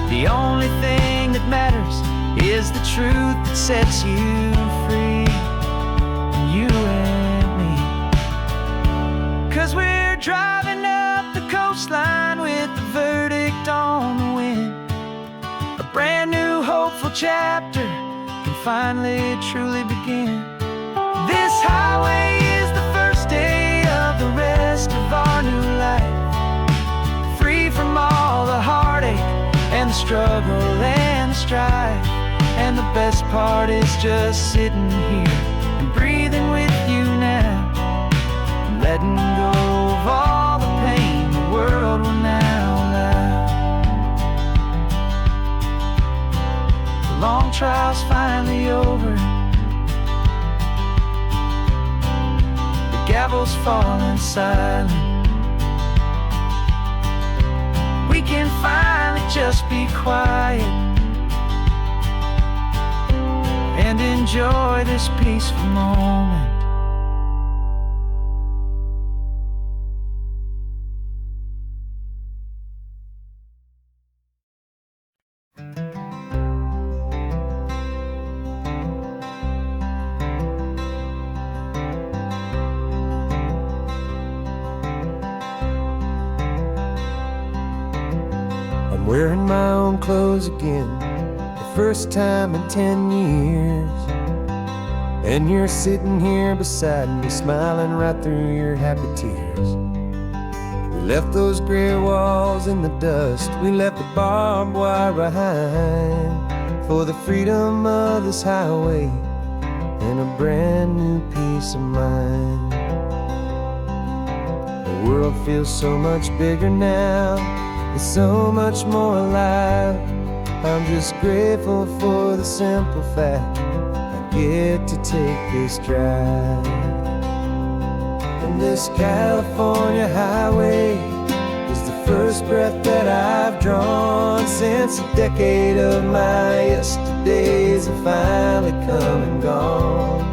the only thing that matters is the truth that sets you free, you and me. 'Cause we're driving up the coastline with the verdict on the wind. A brand new hopeful chapter can finally truly begin. This highway is the first day of the rest of our new life, free from all the heartache and the struggle and the strife. And the best part is just sitting here and breathing with you now, and letting go of all the pain the world will now allow. The long trial's finally over, the gavel's falling silent. We can finally just be quiet and enjoy this peaceful moment. I'm wearing my own clothes again, the first time in 10 years. And you're sitting here beside me, smiling right through your happy tears. We left those gray walls in the dust, we left the barbed wire behind, for the freedom of this highway and a brand new peace of mind. The world feels so much bigger now, it's so much more alive. I'm just grateful for the simple fact I get to take this drive. And this California highway is the first breath that I've drawn since a decade of my yesterdays have finally come and gone.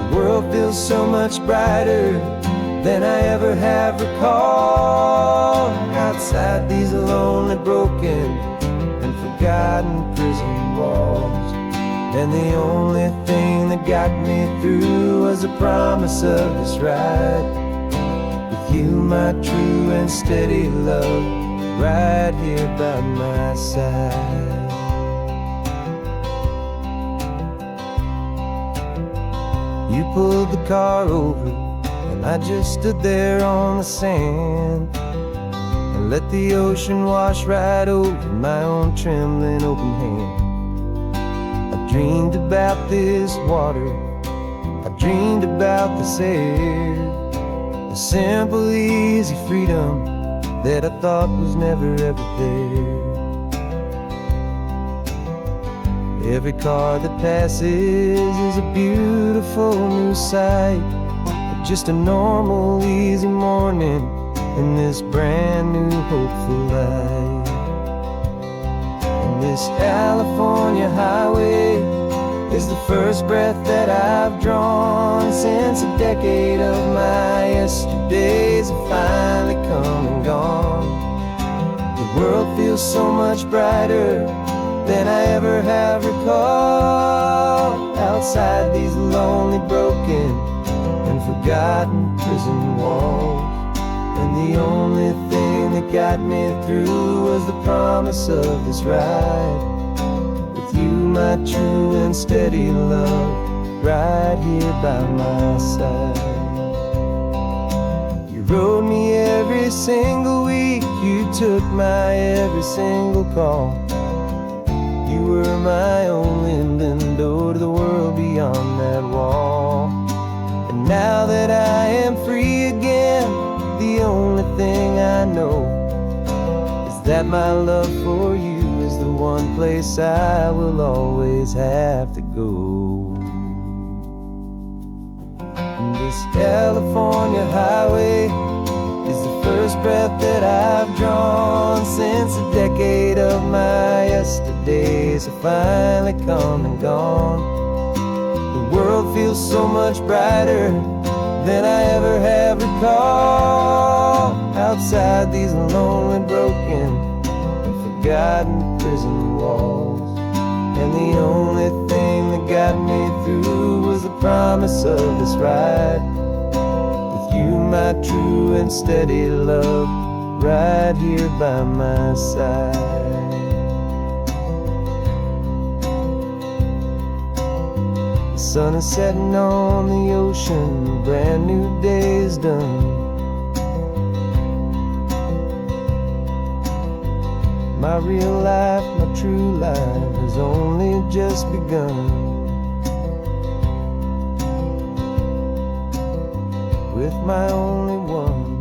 The world feels so much brighter than I ever have recalled. Outside these lonely, broken, and forgotten prison walls. And the only thing that got me through was the promise of this ride with you, my true and steady love, right here by my side. You pulled the car over and I just stood there on the sand and let the ocean wash right over my own trembling open hand. I dreamed about this water, I dreamed about this air, the simple, easy freedom that I thought was never ever there. Every car that passes is a beautiful new sight, just a normal, easy morning in this brand new, hopeful life. And this California highway is the first breath that I've drawn since a decade of my yesterdays have finally come and gone. The world feels so much brighter than I ever have recalled. Outside these lonely, broken, and forgotten prison walls. And the only thing that got me through was the promise of this ride with you, my true and steady love, right here by my side. You rode me every single week, you took my every single call. You were my only window to the world beyond that wall. Now that I am free again, the only thing I know that my love for you is the one place I will always have to go. This California highway is the first breath that I've drawn since a decade of my yesterdays have finally come and gone. The world feels so much brighter than I ever have recalled. Outside these lonely, broken, and forgotten prison walls. And the only thing that got me through was the promise of this ride. With you, my true and steady love, right here by my side. The sun is setting on the ocean, a brand new day is done. My real life, my true life has only just begun. With my only one.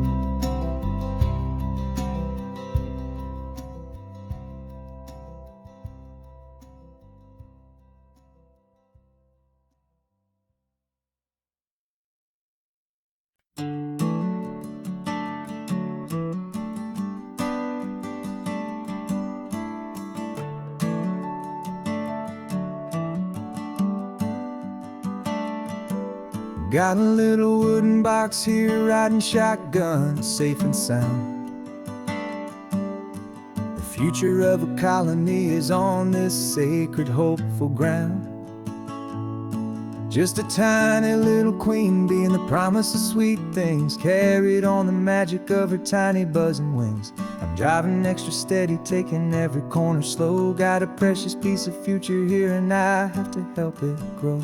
Got a little wooden box here, riding shotgun, safe and sound. The future of a colony is on this sacred, hopeful ground. Just a tiny little queen bee and the promise of sweet things, carried on the magic of her tiny buzzing wings. I'm driving extra steady, taking every corner slow. Got a precious piece of future here and I have to help it grow.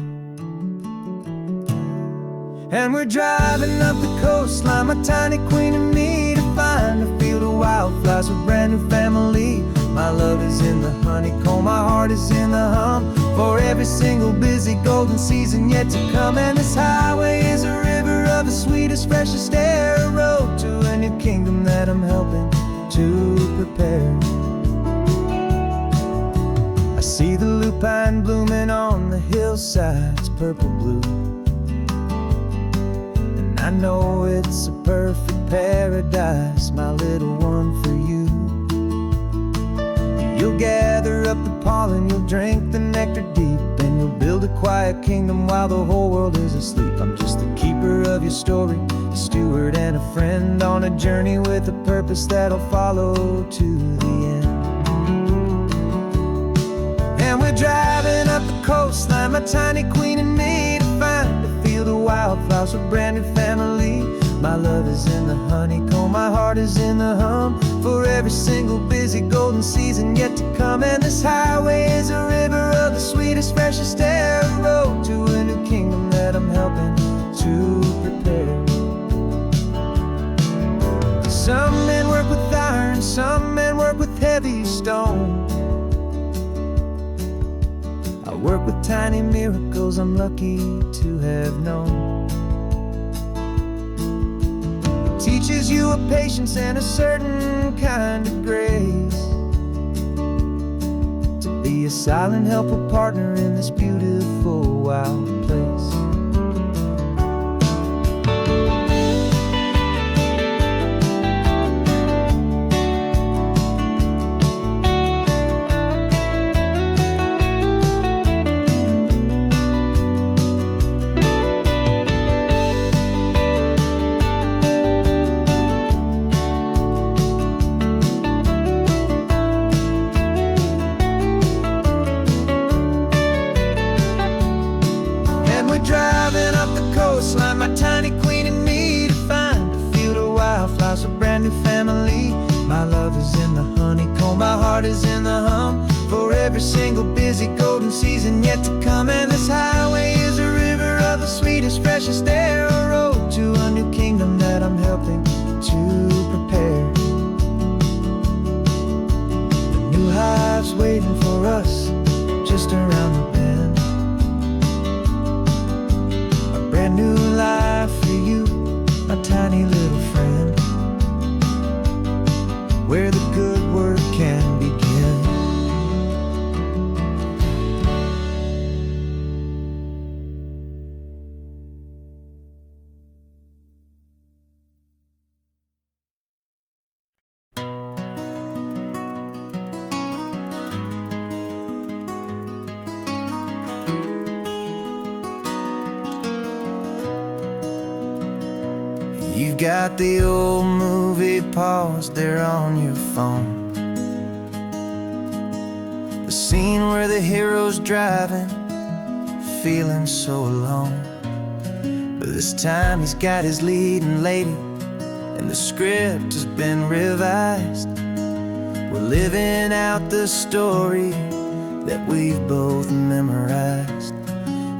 And we're driving up the coastline, my tiny queen and me, to find a field of wildflowers, a brand new family. My love is in the honeycomb, my heart is in the hum, for every single busy golden season yet to come. And this highway is a river of the sweetest, freshest air, a road to a new kingdom that I'm helping to prepare. I see the lupine blooming on the hillsides, purple blue. I know it's a perfect paradise, my little one, for you. You'll gather up the pollen, you'll drink the nectar deep, and you'll build a quiet kingdom while the whole world is asleep. I'm just the keeper of your story, a steward and a friend, on a journey with a purpose that'll follow to the end. And we're driving up the coastline, my tiny queen and me, to find a field of wildflowers, a brand new family. My love is in the honeycomb, my heart is in the hum, for every single busy golden season yet to come. And this highway is a river of the sweetest, freshest air, a road to a new kingdom that I'm helping to prepare. Some men work with iron, some men work with heavy stone. I work with tiny miracles I'm lucky to have known. It teaches you a patience and a certain kind of grace, to be a silent, helpful partner in this beautiful, wild place. Driving up the coastline, my tiny queen and me, to find a field of wildflowers, a brand new family. My love is in the honeycomb, my heart is in the hum, for every single busy golden season yet to come. And this highway is a river of the sweetest, freshest air, a road to a new kingdom that I'm helping to prepare. The new hive's waiting for us just around the bend. Brand new life for you, my tiny little friend, where the good work got the old movie paused there on your phone. The scene where the hero's driving, feeling so alone. But this time he's got his leading lady, and the script has been revised. We're living out the story that we've both memorized.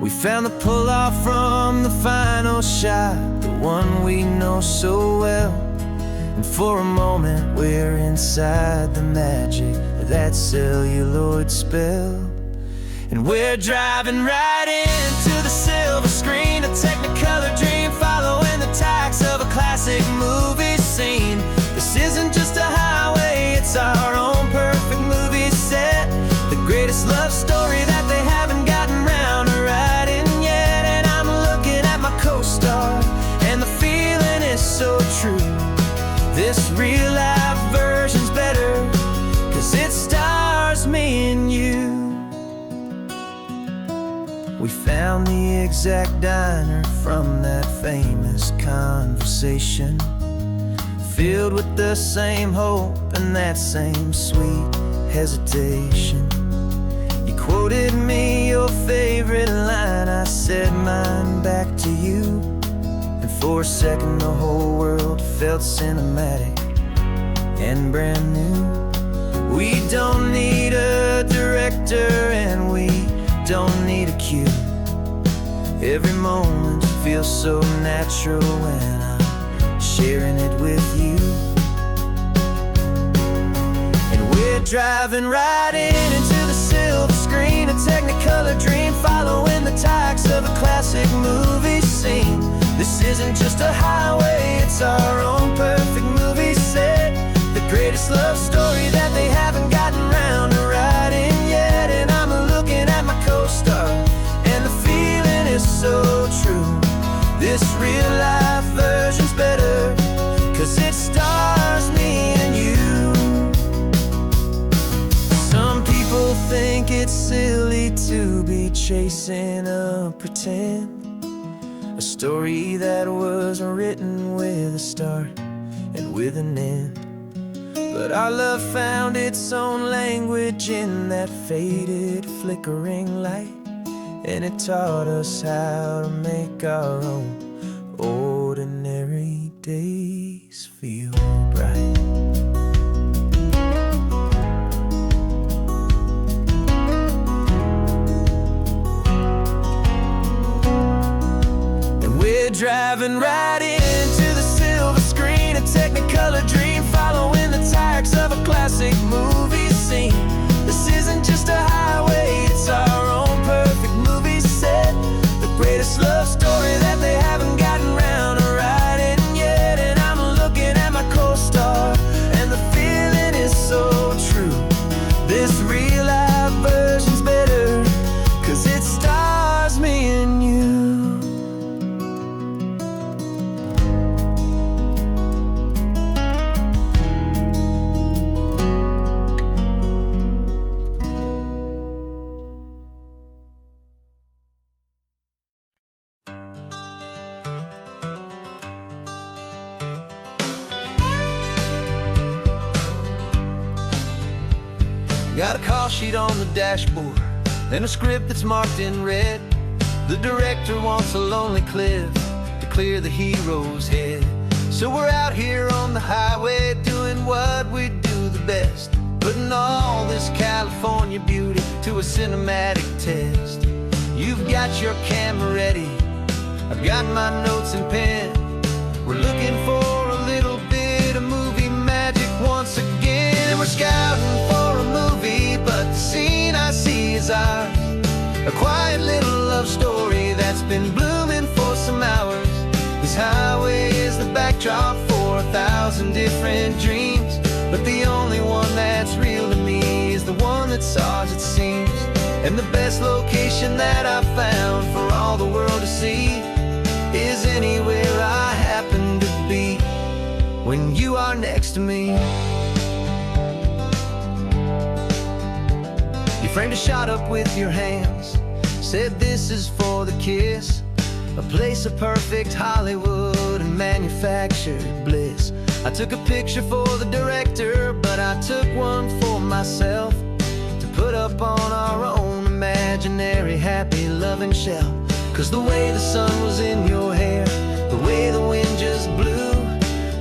We found the pull-off from the final shot, the one we know so well. And for a moment we're inside the magic of that celluloid spell. And we're driving right into the silver screen, a technicolor dream following the tacks of a classic movie scene. This isn't just a highway, it's our own perfect movie set. The greatest love story that they haven't gotten round to writing yet. And I'm looking at my co-star, and the feeling is so true. This real life version's better, 'cause it stars me and you. We found the exact diner from that famous conversation, filled with the same hope and that same sweet hesitation. You quoted me your favorite line, I said mine back to you. And for a second the whole world felt cinematic and brand new. We don't need a director and we don't need a cue. Every moment feels so natural when I'm sharing it with you. And we're driving right into the silver screen, a technicolor dream following the tacks of a classic movie scene. This isn't just a highway, it's our own perfect movie set. The greatest love story that they haven't gotten round to writing yet. And I'm looking at my co-star, and the feeling is so true. This real life version's better, 'cause it stars me and you. Some people think it's silly to be chasing a pretend, a story that was written with a start and with an end. But our love found its own language in that faded, flickering light, and it taught us how to make our own ordinary days feel bright. And we're driving right into the silver screen, a technicolor dream following the tacks of a classic movie scene. This isn't just a highway, it's our own perfect movie set. The greatest love story that they haven't gotten round to writing yet. And I'm looking at my co-star, and the feeling is so true. This real life version's better, 'cause it stars me and you. Got a call sheet on the dashboard and a script that's marked in red. The director wants a lonely cliff to clear the hero's head. So we're out here on the highway doing what we do the best, putting all this California beauty to a cinematic test. You've got your camera ready, I've got my notes and pen. We're looking for a little bit of movie magic once again. We're scouting for a movie, but the scene I see is ours. A quiet little love story that's been blooming for some hours. This highway is the backdrop for 1,000 different dreams, but the only one that's real to me is the one that's ours, it seems. And the best location that I've found for all the world to see is anywhere I happen to be when you are next to me. You framed a shot up with your hands, said this is for the kiss, a place of perfect Hollywood and manufactured bliss. I took a picture for the director, but I took one for myself to put up on our own imaginary happy loving shelf. 'Cause the way the sun was in your hair, the way the wind just blew,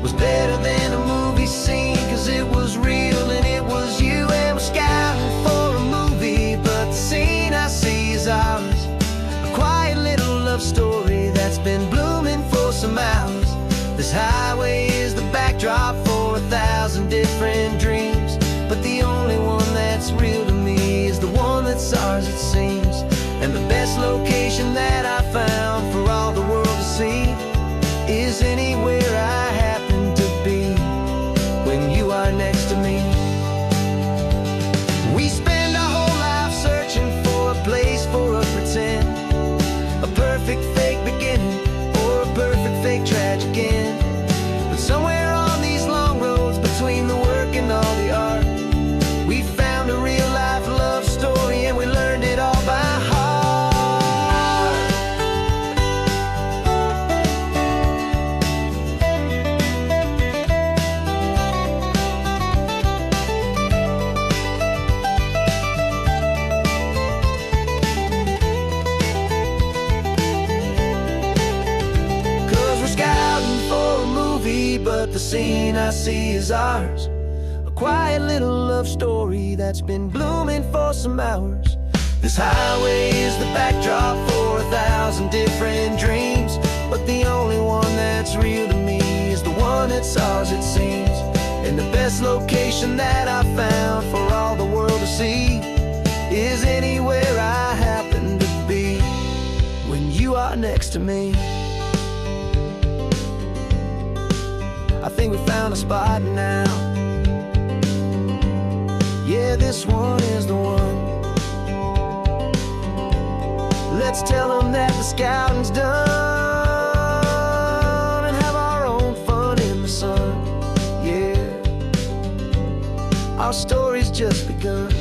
was better than a movie scene. 'Cause it was real and it was you, and we're scouting for a movie, but the scene I see is ours. A quiet little love story that's been blooming for some hours. This highway is the backdrop for 1,000 different dreams, but the only one that's real to me is the one that's ours, it seems. And the best location that I found for all the world to see is anywhere I happen to be when you are next to me. We spend our whole life searching for a place for a pretend, a perfect fake beginning or a perfect fake tragic end. But somewhere on these long roads between the work and all the art, we found a real life love story, and we learned it all by heart. 'Cause we're scouting for a movie, but the scene I see is ours. A quiet little love story that's been blooming for some hours. This highway is the backdrop for 1,000 different dreams, but the only one that's real to me is the one that's ours, it seems. And the best location that I found for all the world to see is anywhere I happen to be when you are next to me. I think we found a spot now. Yeah, this one is the one. Let's tell them that the scouting's done and have our own fun in the sun. Yeah, our story's just begun.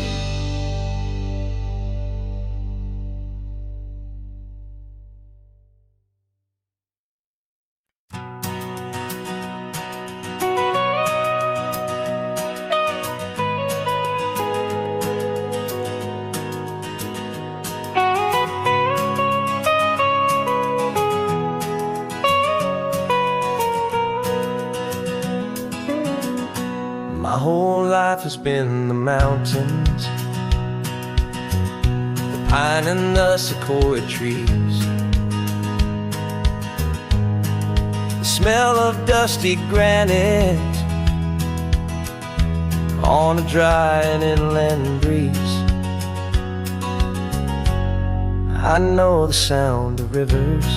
My whole life has been the mountains, the pine and the sequoia trees, the smell of dusty granite on a dry and inland breeze. I know the sound of rivers,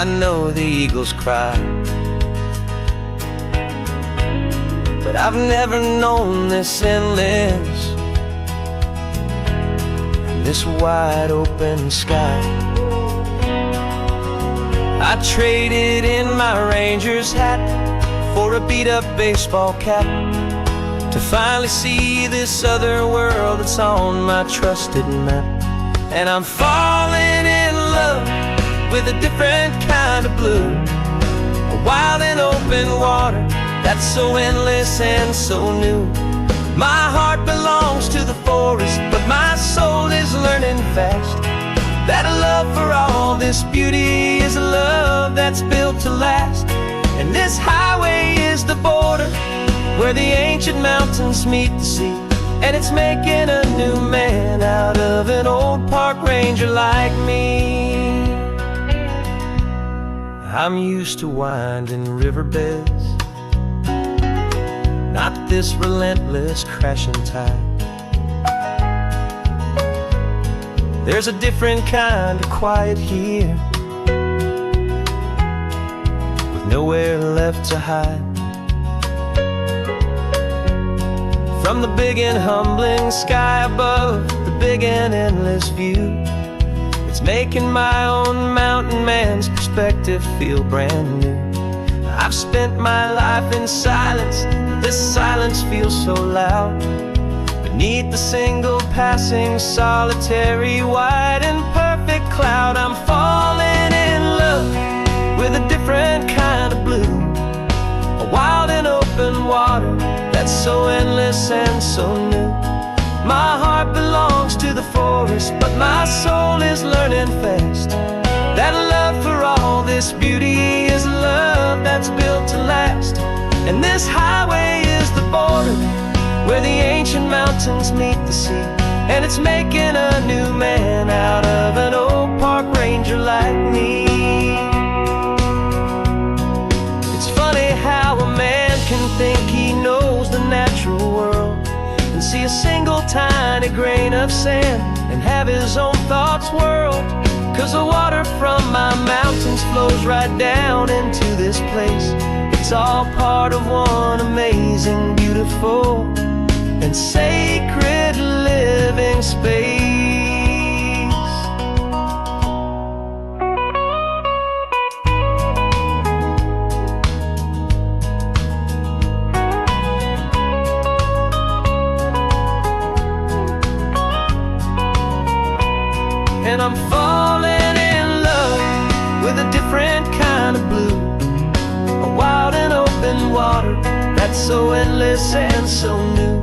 I know the eagles cry, but I've never known this endless, this wide open sky. I traded in my Ranger's hat for a beat-up baseball cap to finally see this other world that's on my trusted map. And I'm falling in love with a different kind of blue, a wild and open water that's so endless and so new. My heart belongs to the forest, but my soul is learning fast that a love for all this beauty is a love that's built to last. And this highway is the border where the ancient mountains meet the sea, and it's making a new man out of an old park ranger like me. I'm used to winding riverbeds, not this relentless crashing tide. There's a different kind of quiet here, with nowhere left to hide. From the big and humbling sky above, the big and endless view, it's making my own mountain man's perspective feel brand new. I've spent my life in silence, this silence feels so loud. Beneath the single passing solitary white and perfect cloud, I'm falling in love with a different kind of blue. A wild and open water that's so endless and so new. My heart belongs to the forest, but my soul is learning fast that love for all this beauty is love that's built to last. And this highway is the border where the ancient mountains meet the sea, and it's making a new man out of an old park ranger like me. It's funny how a man can think he knows the natural world and see a single tiny grain of sand and have his own thoughts whirled. 'Cause the water from my mountains flows right down into this place. It's all part of one amazing, beautiful, and sacred living space. And I'm falling in love with a different kind of blue. A wild and open water that's so endless and so new.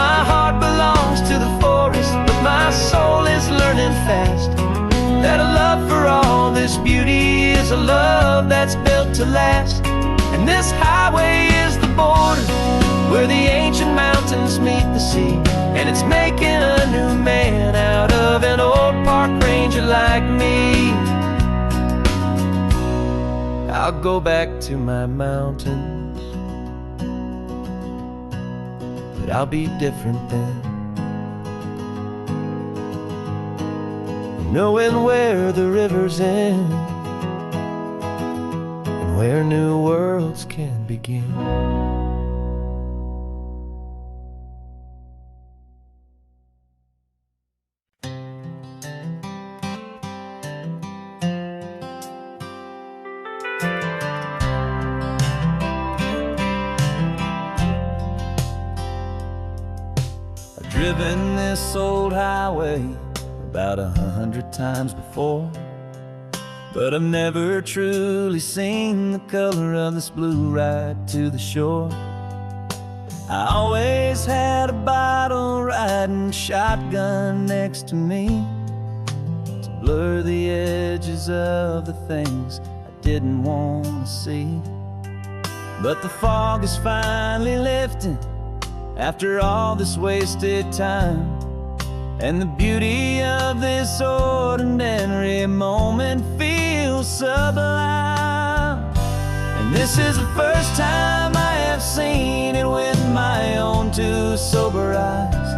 My heart belongs to the forest, but my soul is learning fast that a love for all this beauty is a love that's built to last. And this highway is the border where the ancient mountains meet the sea, and it's making a new man out of an old park ranger like me. I'll go back to my mountains, but I'll be different then, knowing where the rivers end and where new worlds can begin. Driven this old highway about 100 times before, but I've never truly seen the color of this blue right to the shore. I always had a bottle riding shotgun next to me to blur the edges of the things I didn't want to see. But the fog is finally lifting after all this wasted time, and the beauty of this ordinary moment feels sublime. And this is the first time I have seen it with my own two sober eyes.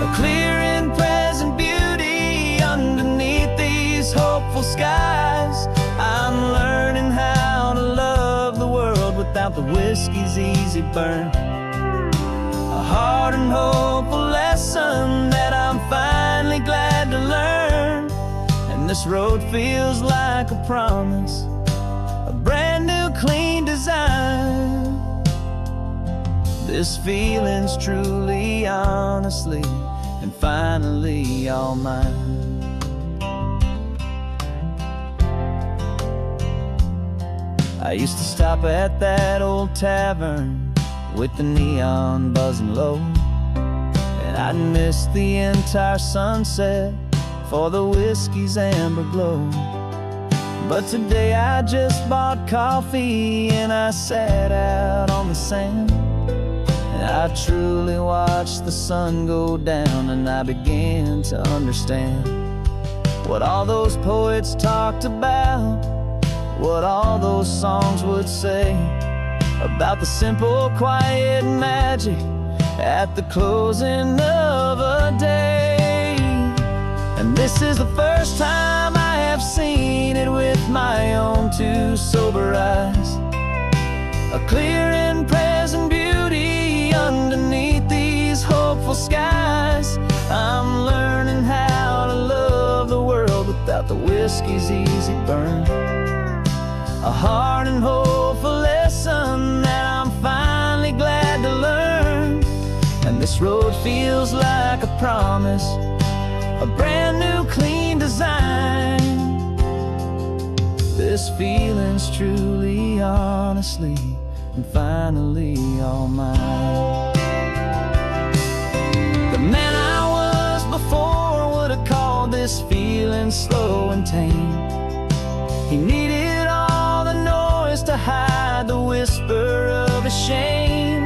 A clear and present beauty underneath these hopeful skies. I'm learning how to love the world without the whiskey's easy burn. A hard and hopeful lesson that I'm finally glad to learn. And this road feels like a promise, a brand new clean design. This feeling's truly, honestly, and finally all mine. I used to stop at that old tavern with the neon buzzing low, and I'd miss the entire sunset for the whiskey's amber glow. But today I just bought coffee and I sat out on the sand, and I truly watched the sun go down, and I began to understand what all those poets talked about, what all those songs would say about the simple, quiet magic at the closing of a day. And this is the first time I have seen it with my own two sober eyes. A clear and present beauty underneath these hopeful skies. I'm learning how to love the world without the whiskey's easy burn. A hard and hopeful lesson that I'm finally glad to learn. And this road feels like a promise, a brand new clean design. This feeling's truly, honestly, and finally all mine. The man I was before would have called this feeling slow and tame. He needed all the noise to hide the whisper of a shame.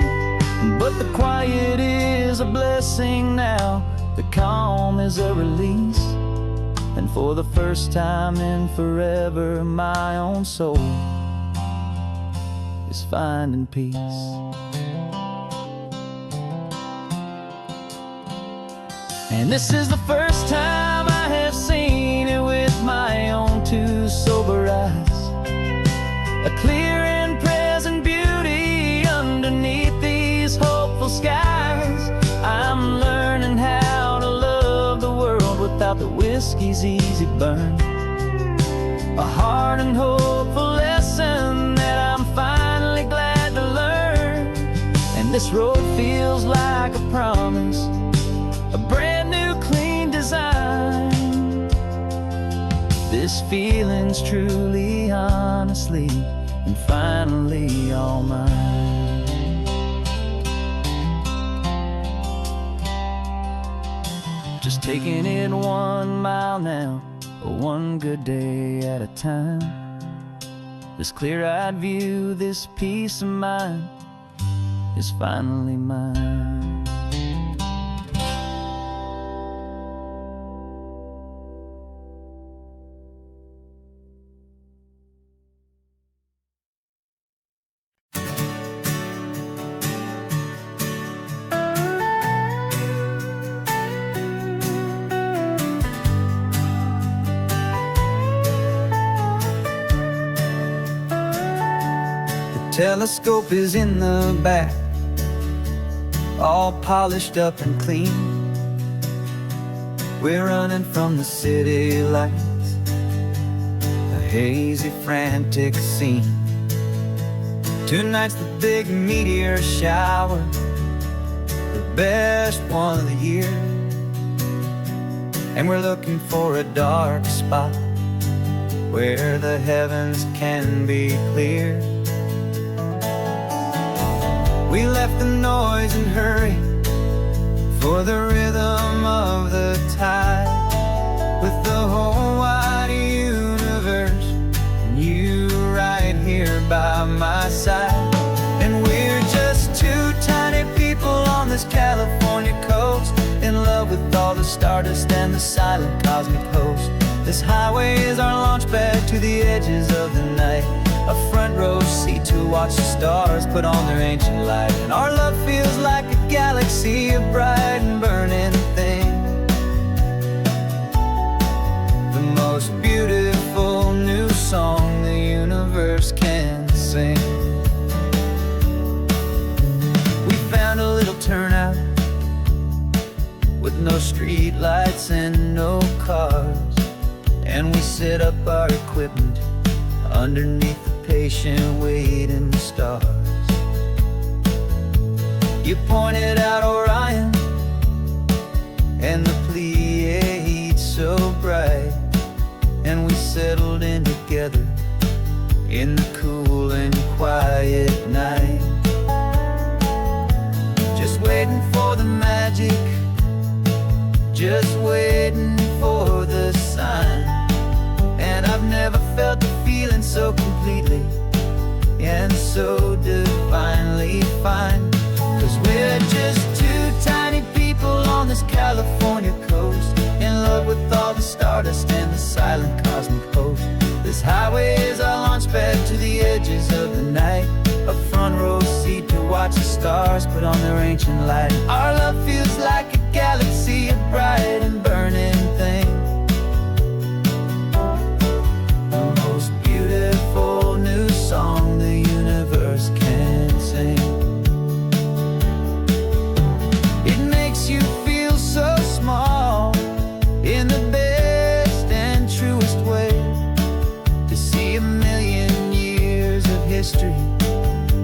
But the quiet is a blessing now, the calm is a release. And for the first time in forever, my own soul is finding peace. And this is the first time I have seen it with my own two sober eyes. A clear and present beauty underneath these hopeful skies. I'm learning how to love the world without the whiskey's easy burn. A hard and hopeful lesson that I'm finally glad to learn. And this road feels like a promise, a brand new clean design. This feeling's truly, honestly, and finally all mine. Just taking it 1 mile now, one good day at a time. This clear-eyed view, this peace of mind is finally mine. Telescope is in the back, all polished up and clean. We're running from the city lights, a hazy, frantic scene. Tonight's the big meteor shower, the best one of the year. And we're looking for a dark spot where the heavens can be clear. We left the noise and hurry for the rhythm of the tide, with the whole wide universe and you right here by my side. And we're just two tiny people on this California coast, in love with all the stardust and the silent cosmic host. This highway is our launch pad to the edges of the night, a front row seat to watch the stars put on their ancient light. And our love feels like a galaxy, a bright and burning thing, the most beautiful new song the universe can sing. We found a little turnout with no street lights and no cars, and we set up our equipment underneath the patient waiting stars. You pointed out Orion and the Pleiades so bright, and we settled in together in the cool and quiet night, just waiting for the magic, just waiting for the sign. And I've never felt the feeling so completely and so divinely fine. 'Cause we're just two tiny people on this California coast, in love with all the stardust and the silent cosmic host. This highway is our launch pad to the edges of the night, a front row seat to watch the stars put on their ancient light. Our love feels like a galaxy, a bright and burning thing, the most beautiful new song the universe can sing. It makes you feel so small in the best and truest way, to see a million years of history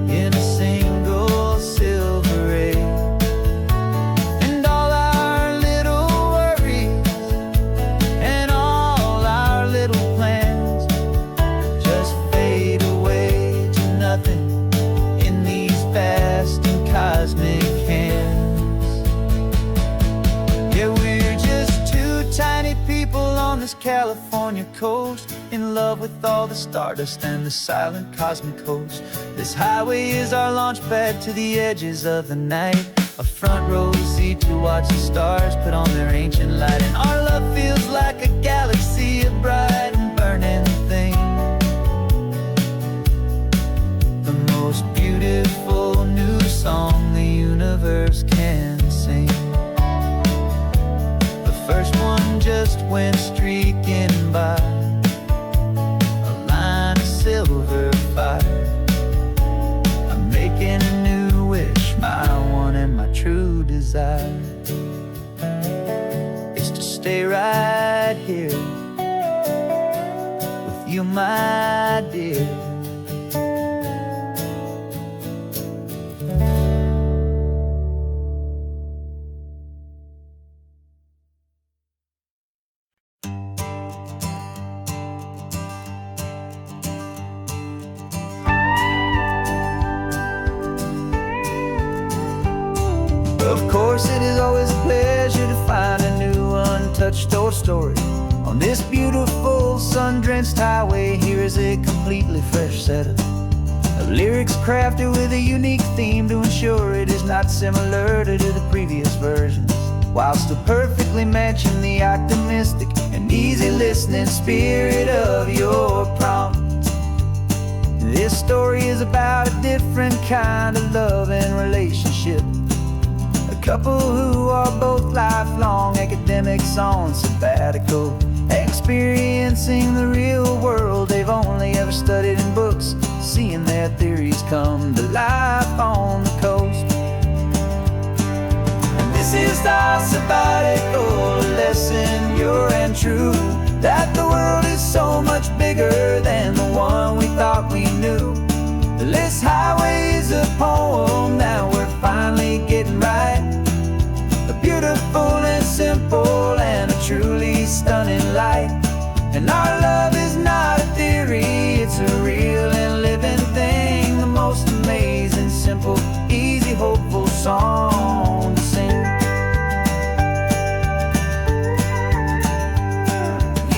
in a single silver ray. this California coast, in love with all the stardust and the silent cosmic host. This highway is our launch pad to the edges of the night, a front row seat to watch the stars put on their ancient light. And our love feels like a galaxy of bright and burning things, the most beautiful new song the universe can sing. The first one just went streaking by, a line of silver fire. I'm making a new wish, my one and my true desire is to stay right here with you, my dear. Of course, it is always a pleasure to find a new untouched old story. On this beautiful sun-drenched highway, here is a completely fresh set of lyrics crafted with a unique theme to ensure it is not similar to the previous versions, while still perfectly matching the optimistic and easy listening spirit of your prompt. This story is about a different kind of love and relationship, a couple who are both lifelong academics on sabbatical, experiencing the real world they've only ever studied in books, seeing their theories come to life on the coast. And this is our sabbatical lesson, pure and true, that the world is so much bigger than the one we thought we knew. This highway is a poem that we're finally getting right, a beautiful and simple and a truly stunning light. And our love is not a theory, it's a real and living thing, the most amazing, simple, easy, hopeful song to sing.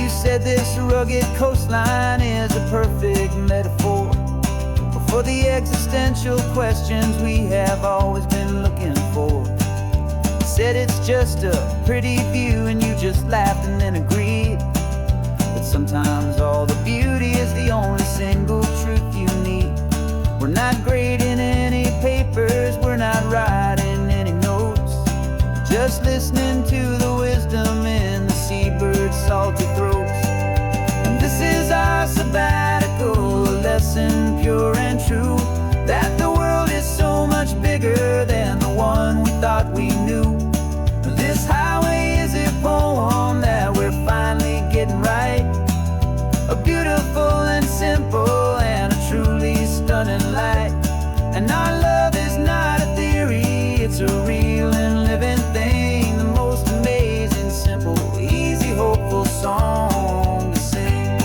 You said this rugged coastline is a perfect metaphor for the existential questions we have always been looking for. Said it's just a pretty view and you just laughed and then agreed, but sometimes all the beauty is the only single truth you need. We're not grading any papers, we're not writing any notes, just listening to the wisdom in the seabird's salty throats. And this is our sabbatical lesson, pure and true, that the world is so much bigger than the one we thought we knew. This highway is a poem that we're finally getting right, a beautiful and simple and a truly stunning light. And our love is not a theory, it's a real and living thing, the most amazing, simple, easy, hopeful song to sing.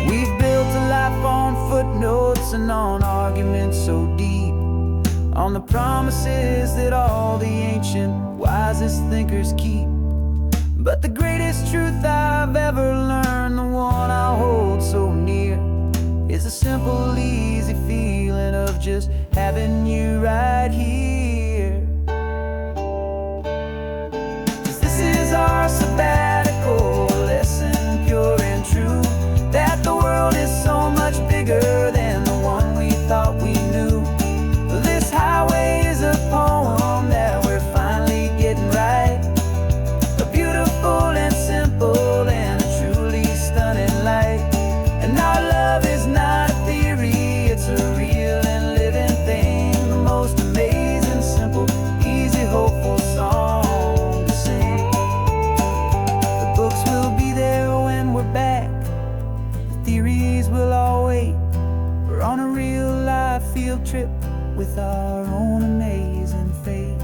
We've built a life on footnotes and on arguments so deep, on the promises that all the ancient, wisest thinkers keep. But the greatest truth I've ever learned, the one I hold so near, is a simple, easy feeling of just having you right here. 'Cause this is our sabbatical lesson, pure and true, that the world is so much bigger than the one we thought we knew. This highway is a poem that we're finally getting right, a beautiful and simple and a truly stunning light. And our love is not a theory, it's a real and living thing, the most amazing, simple, easy, hopeful song to sing. The books will be there when we're back, the theories will all wait. We're on a real life field trip with our own amazing fate,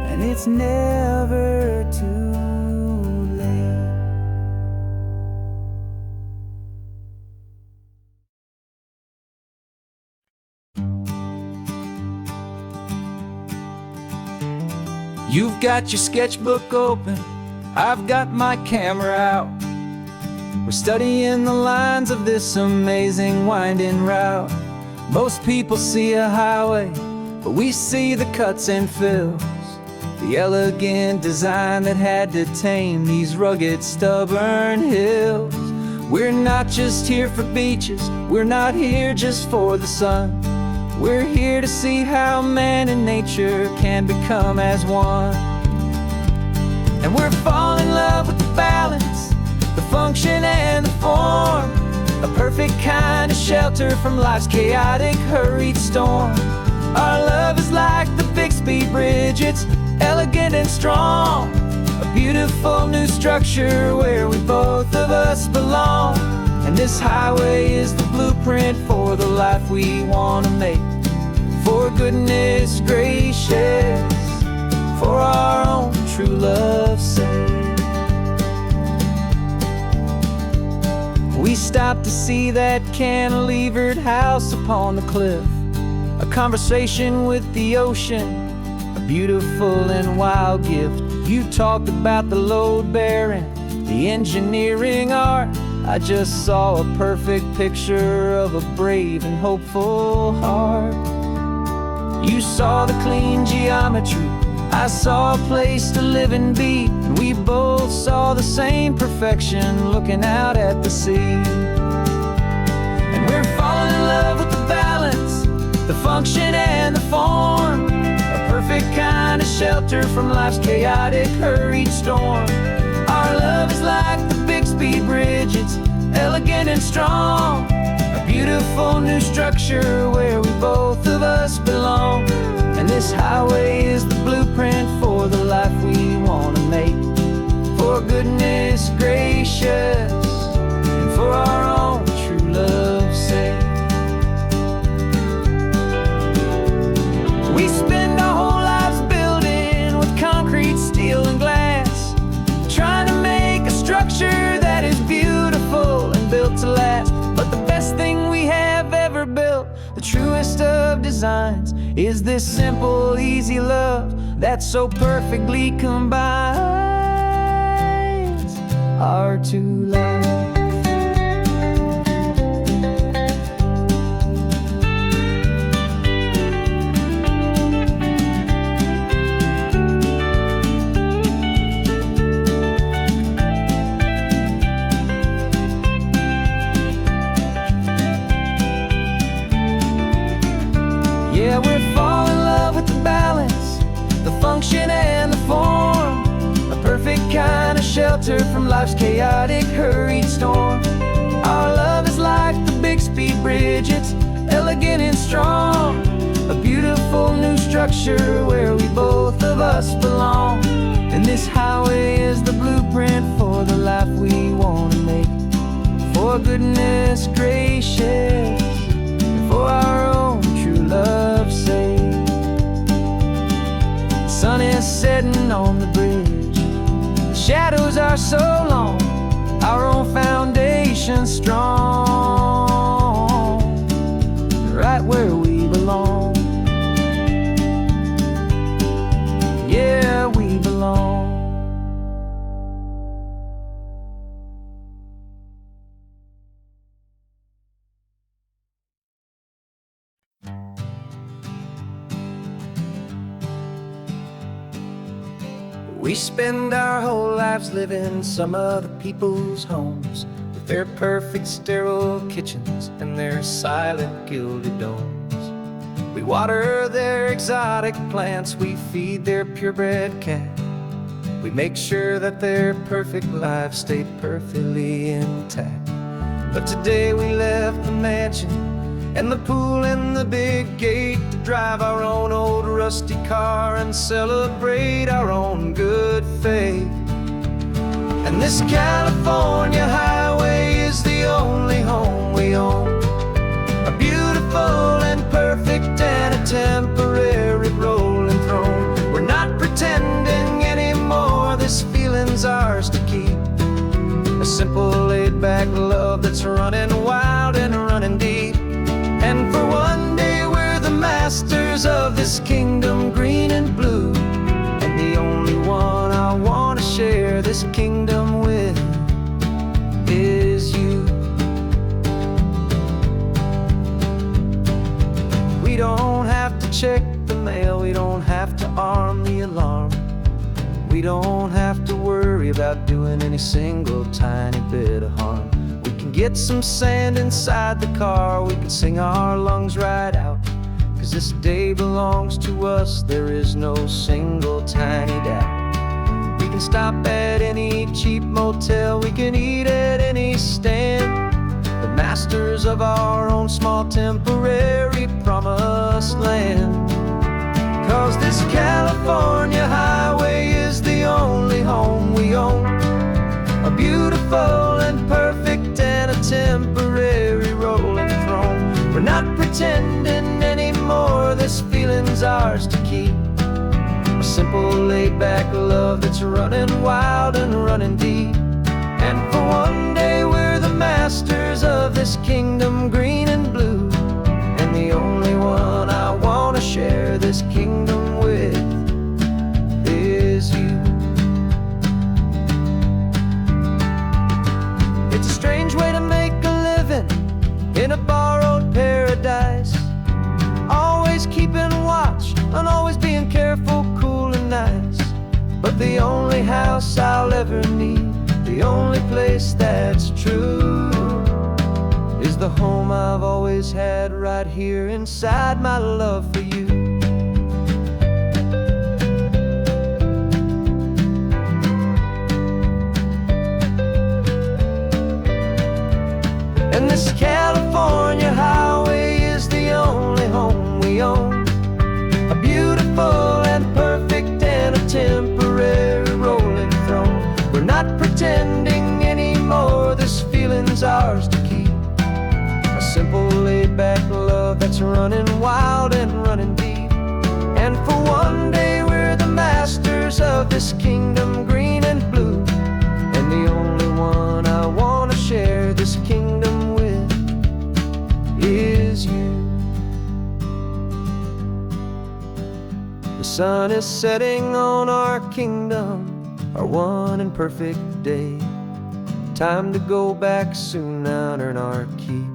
and it's never too late. You've got your sketchbook open, I've got my camera out. We're studying the lines of this amazing winding route. Most people see a highway, but we see the cuts and fills, the elegant design that had to tame these rugged, stubborn hills. We're not just here for beaches, we're not here just for the sun. We're here to see how man and nature can become as one. And we're falling in love with the balance, the function and the form, a perfect kind of shelter from life's chaotic, hurried storm. Our love is like the Bixby Bridge, it's elegant and strong, a beautiful new structure where we both of us belong. And this highway is the blueprint for the life we want to make. For goodness gracious, for our own true love's sake. We stopped to see that cantilevered house upon the cliff, a conversation with the ocean, a beautiful and wild gift. You talked about the load bearing, the engineering art. I just saw a perfect picture of a brave and hopeful heart. You saw the clean geometry, I saw a place to live and be, and we both saw the same perfection looking out at the sea. And we're falling in love with the balance, the function and the form, a perfect kind of shelter from life's chaotic, hurried storm. Our love is like the Bixby Bridge, it's elegant and strong, a beautiful new structure where we both of us belong. And this highway is the blueprint for the life we want to make. For goodness gracious, and for our own true love's sake. We spend our whole lives building with concrete, steel and glass, trying to make a structure that is beautiful and built to last. But the best thing we have ever built, the truest of designs, is this simple, easy love that so perfectly combines our two lives. Yeah, we're falling in love with the balance, the function and the form, a perfect kind of shelter from life's chaotic, hurried storm. Our love is like the Bixby Bridge, it's elegant and strong, a beautiful new structure where we both of us belong. And this highway is the blueprint for the life we want to make. For goodness gracious, for our own true love's sake. The sun is setting on the bridge, the shadows are so long, our own foundation strong, right where we belong. Yeah, we belong. We spend our whole lives living some other people's homes, with their perfect sterile kitchens and their silent gilded domes. We water their exotic plants, we feed their purebred cat. We make sure that their perfect lives stay perfectly intact. But today we left the mansion and the pool and the big gate to drive our own old rusty car and celebrate our own good faith. And this California highway is the only home we own, a beautiful and perfect and a temporary rolling throne. We're not pretending anymore, this feeling's ours to keep, a simple laid-back love that's running wild and running deep. And for one day we're the masters of this kingdom green and blue, and the only one I want to share this check the mail, we don't have to arm the alarm. We don't have to worry about doing any single tiny bit of harm. We can get some sand inside the car, we can sing our lungs right out. 'Cause this day belongs to us, there is no single tiny doubt. We can stop at any cheap motel, we can eat at any stand. The masters of our own small temporary promised land. 'Cause this California highway is the only home we own. A beautiful and perfect and a temporary rolling throne. We're not pretending anymore, this feeling's ours to keep. A simple laid-back love that's running wild and running deep. And for one day we're the masters of this kingdom green and blue. And the only one I wanna share this kingdom with is you. It's a strange way to make a living in a borrowed paradise. Always keeping watch and always being careful, cool and nice. But the only house I'll ever need, the only place that's true, is the home I've always had right here inside my love for you. And this California highway is the only home we own. A beautiful and perfect and a temporary rolling throne. We're not pretending anymore, this feeling's ours to keep. A simple laid-back love that's running wild and running deep. And for one day we're the masters of this kingdom green and blue. And the only one I wanna share this kingdom with is you. The sun is setting on our kingdom, our one and perfect day. Time to go back soon now and earn our keep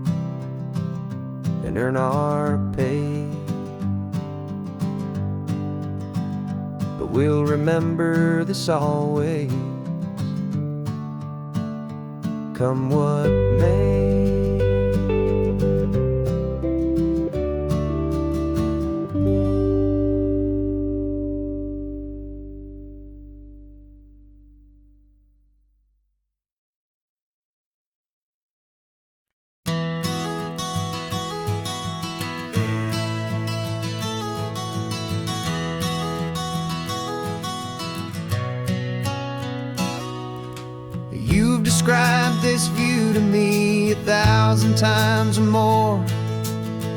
and earn our pay. But we'll remember this always, come what may. You've described this view to me 1,000 times or more.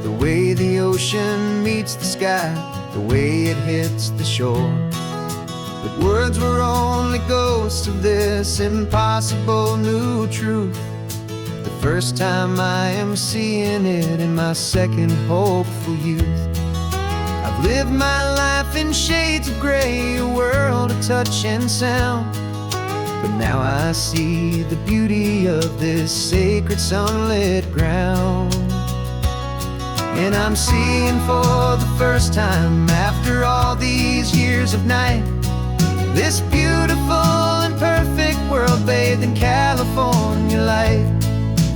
The way the ocean meets the sky, the way it hits the shore. But words were only ghosts of this impossible new truth. The first time I am seeing it in my second hopeful youth. I've lived my life in shades of gray, a world of touch and sound. But now I see the beauty of this sacred sunlit ground. And I'm seeing for the first time, after all these years of night, this beautiful and perfect world bathed in California light.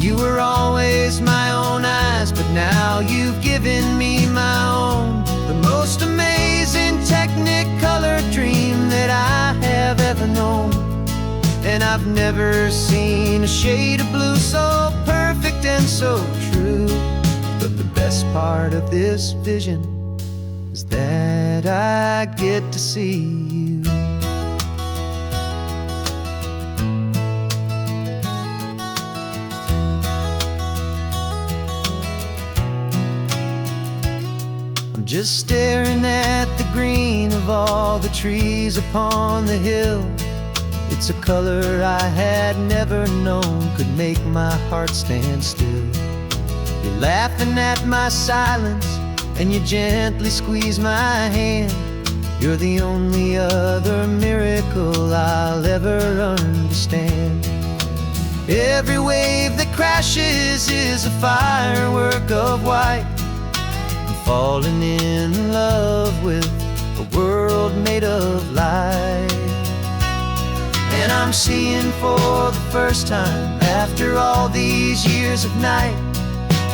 You were always my own eyes, but now you've given me my own. The most amazing technicolor dream that I have ever known. And I've never seen a shade of blue so perfect and so true. But the best part of this vision is that I get to see you. I'm just staring at the green of all the trees upon the hill. It's a color I had never known could make my heart stand still. You're laughing at my silence and you gently squeeze my hand. You're the only other miracle I'll ever understand. Every wave that crashes is a firework of white. falling in love with a world made of light. And I'm seeing for the first time, after all these years of night,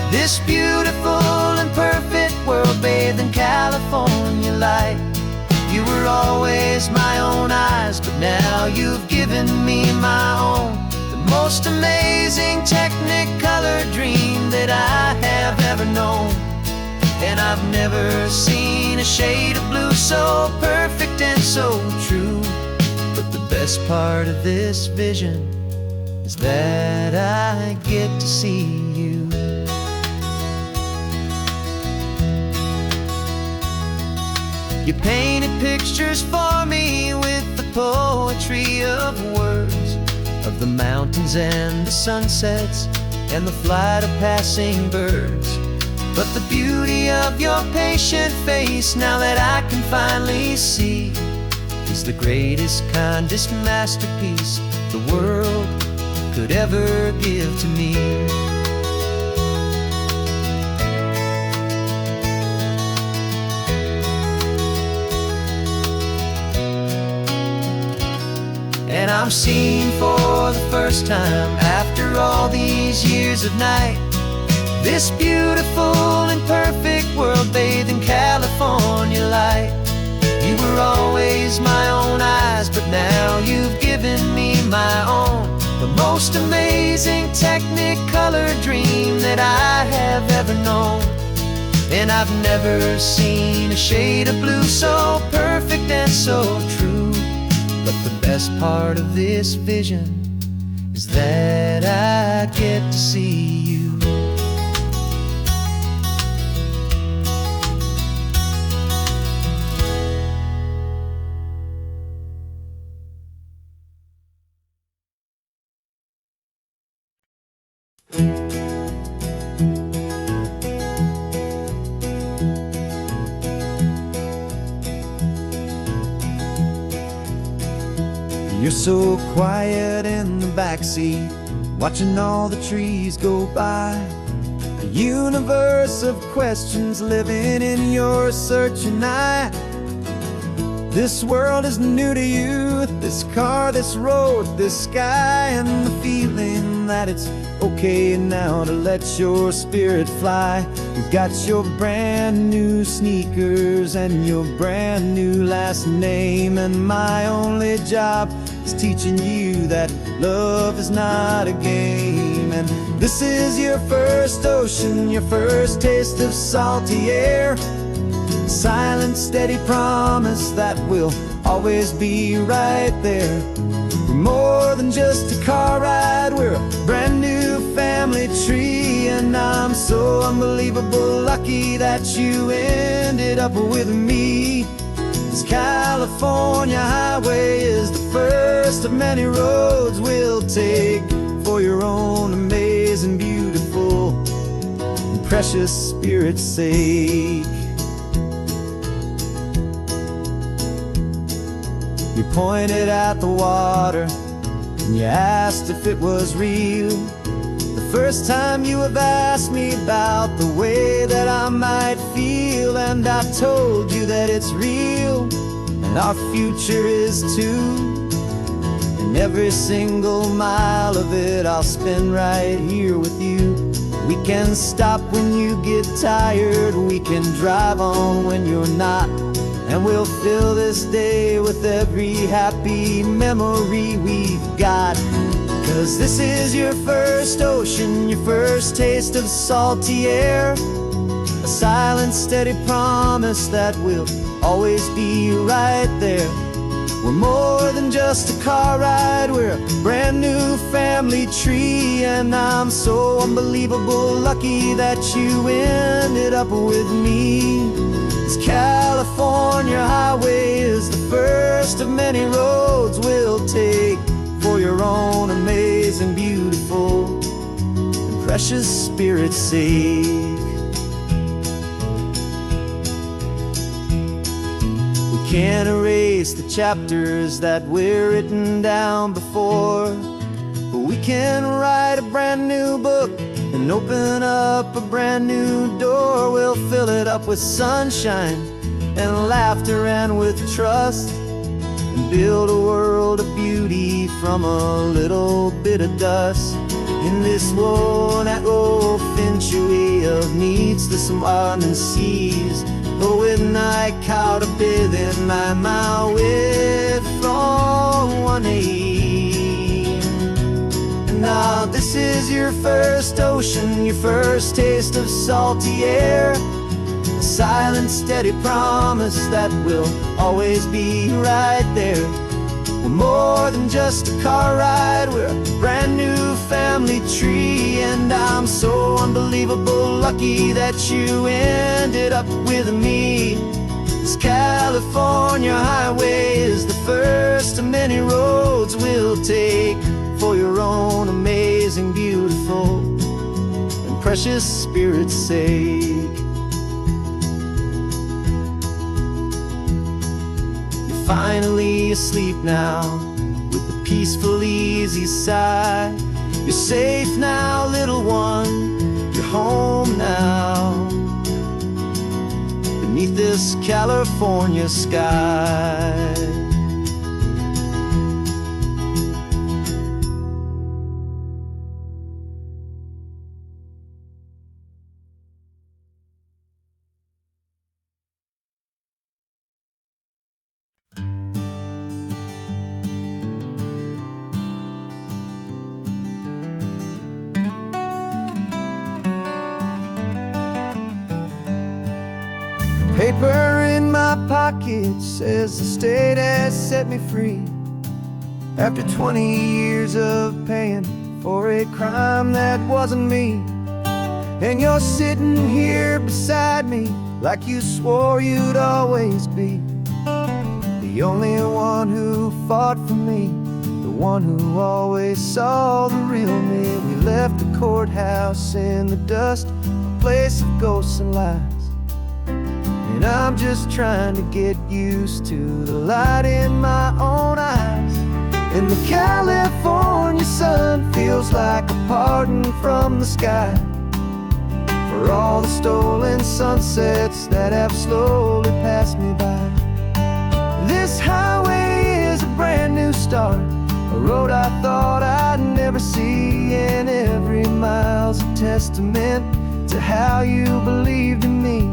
this beautiful and perfect world bathed in California light. You were always my own eyes, but now you've given me my own, the most amazing technicolor dream that I have ever known. And I've never seen a shade of blue so perfect and so true. But the best part of this vision is that I get to see you. You painted pictures for me with the poetry of words, of the mountains and the sunsets and the flight of passing birds. But the beauty of your patient face, now that I can finally see, is the greatest, kindest masterpiece the world could ever give to me. And I'm seeing for the first time, after all these years of night, this beautiful and perfect world bathed in California light. You were always my own eyes, but now you've given me my own, the most amazing technicolor dream that I have ever known. And I've never seen a shade of blue so perfect and so true. But the best part of this vision is that I get to see you. You're so quiet in the backseat, watching all the trees go by. A universe of questions living in your searching eye. This world is new to you, this car, this road, this sky, and the feeling that it's okay now to let your spirit fly. You've got your brand new sneakers and your brand new last name, and my only job is teaching you that love is not a game. And this is your first ocean, your first taste of salty air, silent, steady promise that we'll always be right there. We're more than just a car ride, we're a brand new family tree. And I'm so unbelievable lucky that you ended up with me. This California highway is the first of many roads we'll take for your own amazing, beautiful, and precious spirit's sake. You pointed at the water and you asked if it was real. The first time you have asked me about the way that I might feel, and I told you that it's real and our future is too. And every single mile of it I'll spend right here with you. We can stop when you get tired, we can drive on when you're not, and we'll fill this day with every happy memory we've got. 'Cause this is your first ocean, your first taste of salty air, a silent, steady promise that we'll always be right there. We're more than just a car ride, we're a brand new family tree. And I'm so unbelievable lucky that you ended up with me. This California highway is the first of many roads we'll take for your own amazing, beautiful, and precious spirit's sake. We can't erase the chapters that were written down before, but we can write a brand new book and and open up a brand new door. We'll fill it up with sunshine and laughter and with trust, and build a world of beauty from a little bit of dust. In this world that finchue of needs the swanen seas, with night caught a bit in my with from one aim. And now this is your first ocean, your first taste of salty air, a silent steady promise that we'll always be right there. We're more than just a car ride, we're a brand new family tree. And I'm so unbelievable lucky that you ended up with me. This California highway is the first of many roads we'll take for your own amazing, beautiful, and precious spirit's sake. Finally asleep now, with a peaceful, easy sigh. You're safe now, little one, you're home now, beneath this California sky. Paper in my pocket says the state has set me free, after 20 years of paying for a crime that wasn't me. And you're sitting here beside me like you swore you'd always be, the only one who fought for me, the one who always saw the real me. We left the courthouse in the dust, a place of ghosts and lies. And I'm just trying to get used to the light in my own eyes. And the California sun feels like a pardon from the sky for all the stolen sunsets that have slowly passed me by. This highway is a brand new start, a road I thought I'd never see, and every mile's a testament to how you believed in me.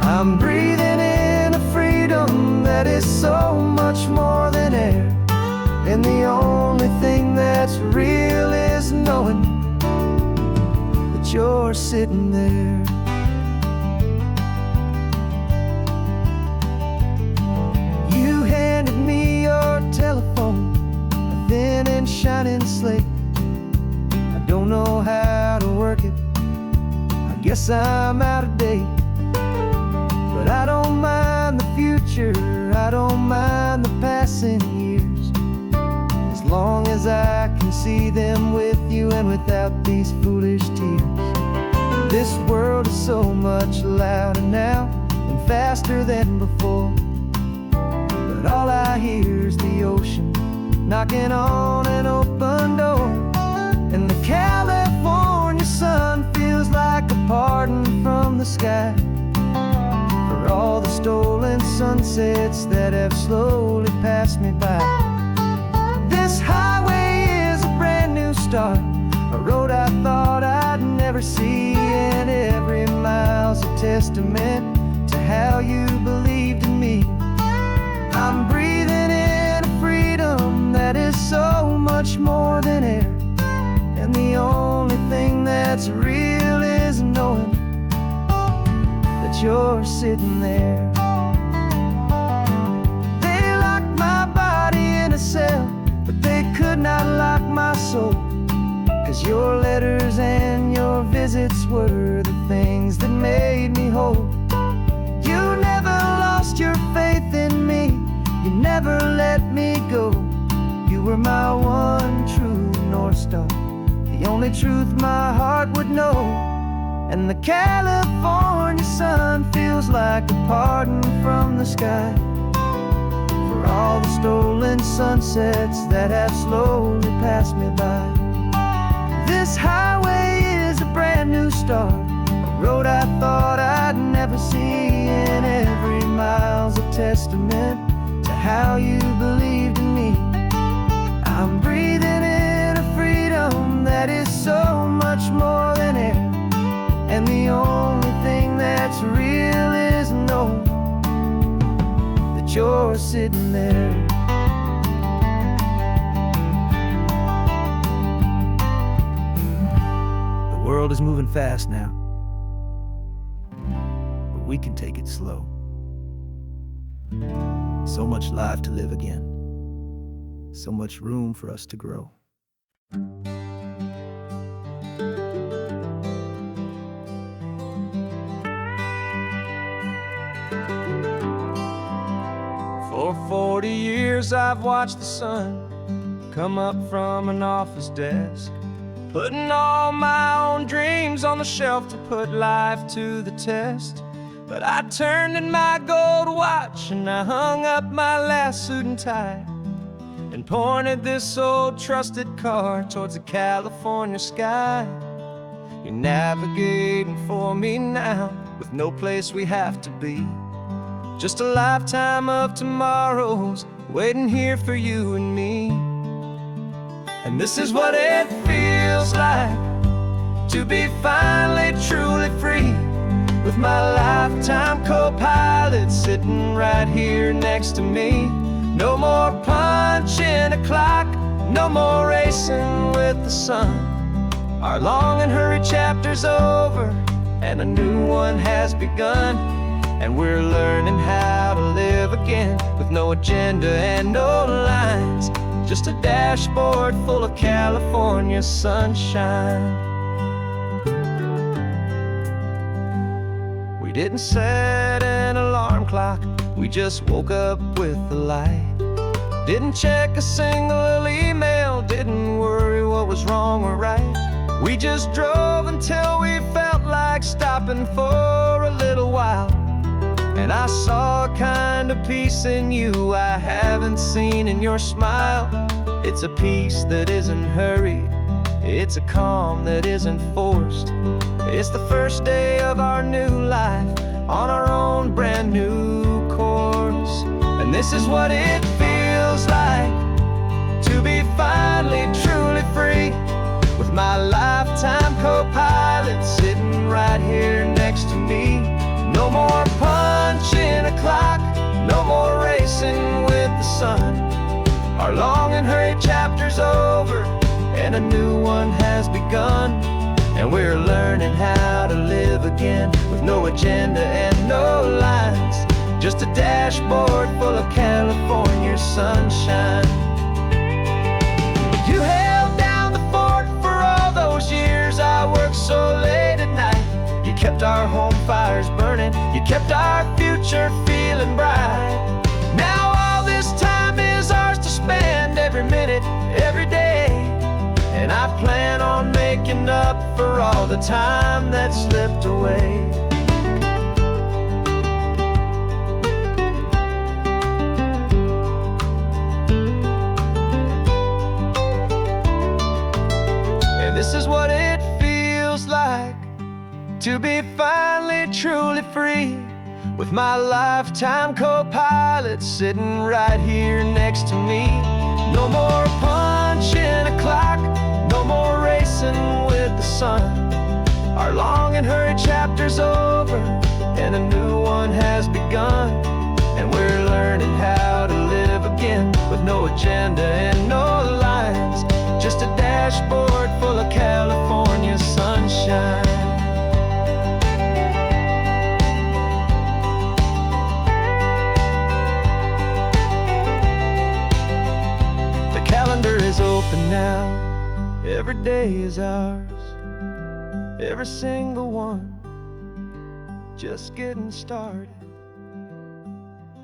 I'm breathing in a freedom that is so much more than air, and the only thing that's real is knowing that you're sitting there. You handed me your telephone, a thin and shining slate. I don't know how to work it, I guess I'm out of date. But I don't mind the future, I don't mind the passing years, as long as I can see them with you and without these foolish tears. This world is so much louder now and faster than before, but all I hear is the ocean knocking on an open door. And the California sun feels like a pardon from the sky for all the stolen sunsets that have slowly passed me by. This highway is a brand new start, a road I thought I'd never see, and every mile's a testament to how you believed in me. I'm breathing in a freedom that is so much more than air, and the only thing that's real is knowing that you're sitting there. They locked my body in a cell, but they could not lock my soul, 'cause your letters and your visits were the things that made me whole. You never lost your faith in me, you never let me go. You were my one true North Star, the only truth my heart would know. And the California sun feels like a pardon from the sky for all the stolen sunsets that have slowly passed me by. This highway is a start. The road I thought I'd never see, and every mile's a testament to how you believed in me. I'm breathing in a freedom that is so much more than air, and the only thing that's real is knowing that you're sitting there. The world is moving fast now, but we can take it slow. So much life to live again, so much room for us to grow. For 40 years I've watched the sun come up from an office desk, putting all my own dreams on the shelf to put life to the test. But I turned in my gold watch and I hung up my last suit and tie, and pointed this old trusted car towards the California sky. You're navigating for me now, with no place we have to be, just a lifetime of tomorrows waiting here for you and me. And this is what it feels like to be finally truly free, with my lifetime co-pilot sitting right here next to me. No more punching a clock, no more racing with the sun. Our long and hurried chapter's over, and a new one has begun. And we're learning how to live again, with no agenda and no lines, just a dashboard full of California sunshine. We didn't set an alarm clock, we just woke up with the light. Didn't check a single email, didn't worry what was wrong or right. We just drove until we felt like stopping for a little while. And I saw a kind of peace in you I haven't seen in your smile. It's a peace that isn't hurried, it's a calm that isn't forced. It's the first day of our new life on our own brand new course. And this is what it feels like to be finally truly free, with my lifetime co-pilot sitting right here next to me. No more punching a clock, no more racing with the sun. Our long and hurried chapter's over, and a new one has begun. And we're learning how to live again, with no agenda and no lines, just a dashboard full of California sunshine. You held down the fort for all those years I worked so late at night. You kept our home fires burning, you kept our future feeling bright. Now all this time is ours to spend, every minute, every day. And I plan on making up for all the time that slipped away. And this is what it feels like to be finally truly free, with my lifetime co-pilot sitting right here next to me. No more punching a clock, no more racing with the sun. Our long and hurried chapter's over, and a new one has begun. And we're learning how to live again, with no agenda and no lines, just a dashboard full of California sunshine. Calendar is open now, every day is ours, every single one, just getting started,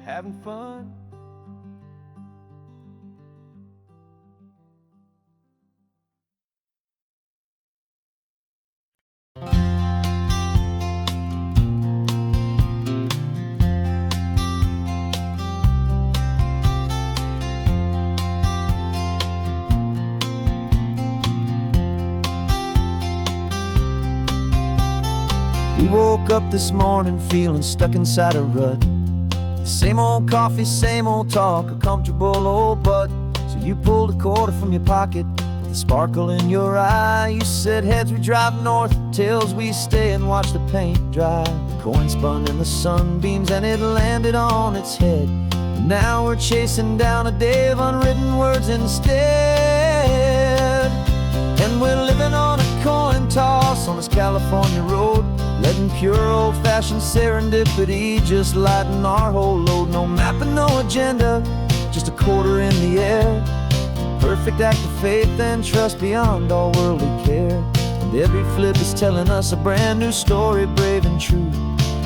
having fun. woke up this morning feeling stuck inside a rut. Same old coffee, same old talk, a comfortable old butt. So you pulled a quarter from your pocket with a sparkle in your eye. You said, heads we drive north, tails we stay and watch the paint dry. The coin spun in the sunbeams and it landed on its head. And now we're chasing down a day of unwritten words instead. And we're living on a coin toss on this California road, letting pure old-fashioned serendipity just lighten our whole load. No map and no agenda, just a quarter in the air. Perfect act of faith and trust beyond all worldly care. And every flip is telling us a brand new story, brave and true.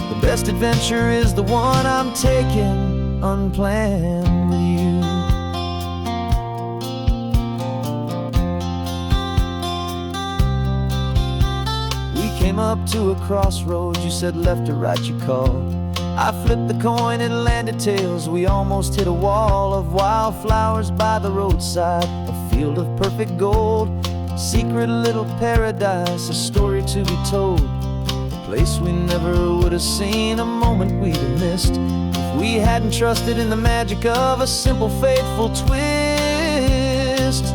The best adventure is the one I'm taking unplanned with you. Came up to a crossroads, you said left or right you called. I flipped the coin, it landed tails. We almost hit a wall of wildflowers by the roadside, a field of perfect gold, secret little paradise, a story to be told. A place we never would have seen, a moment we'd have missed if we hadn't trusted in the magic of a simple faithful twist.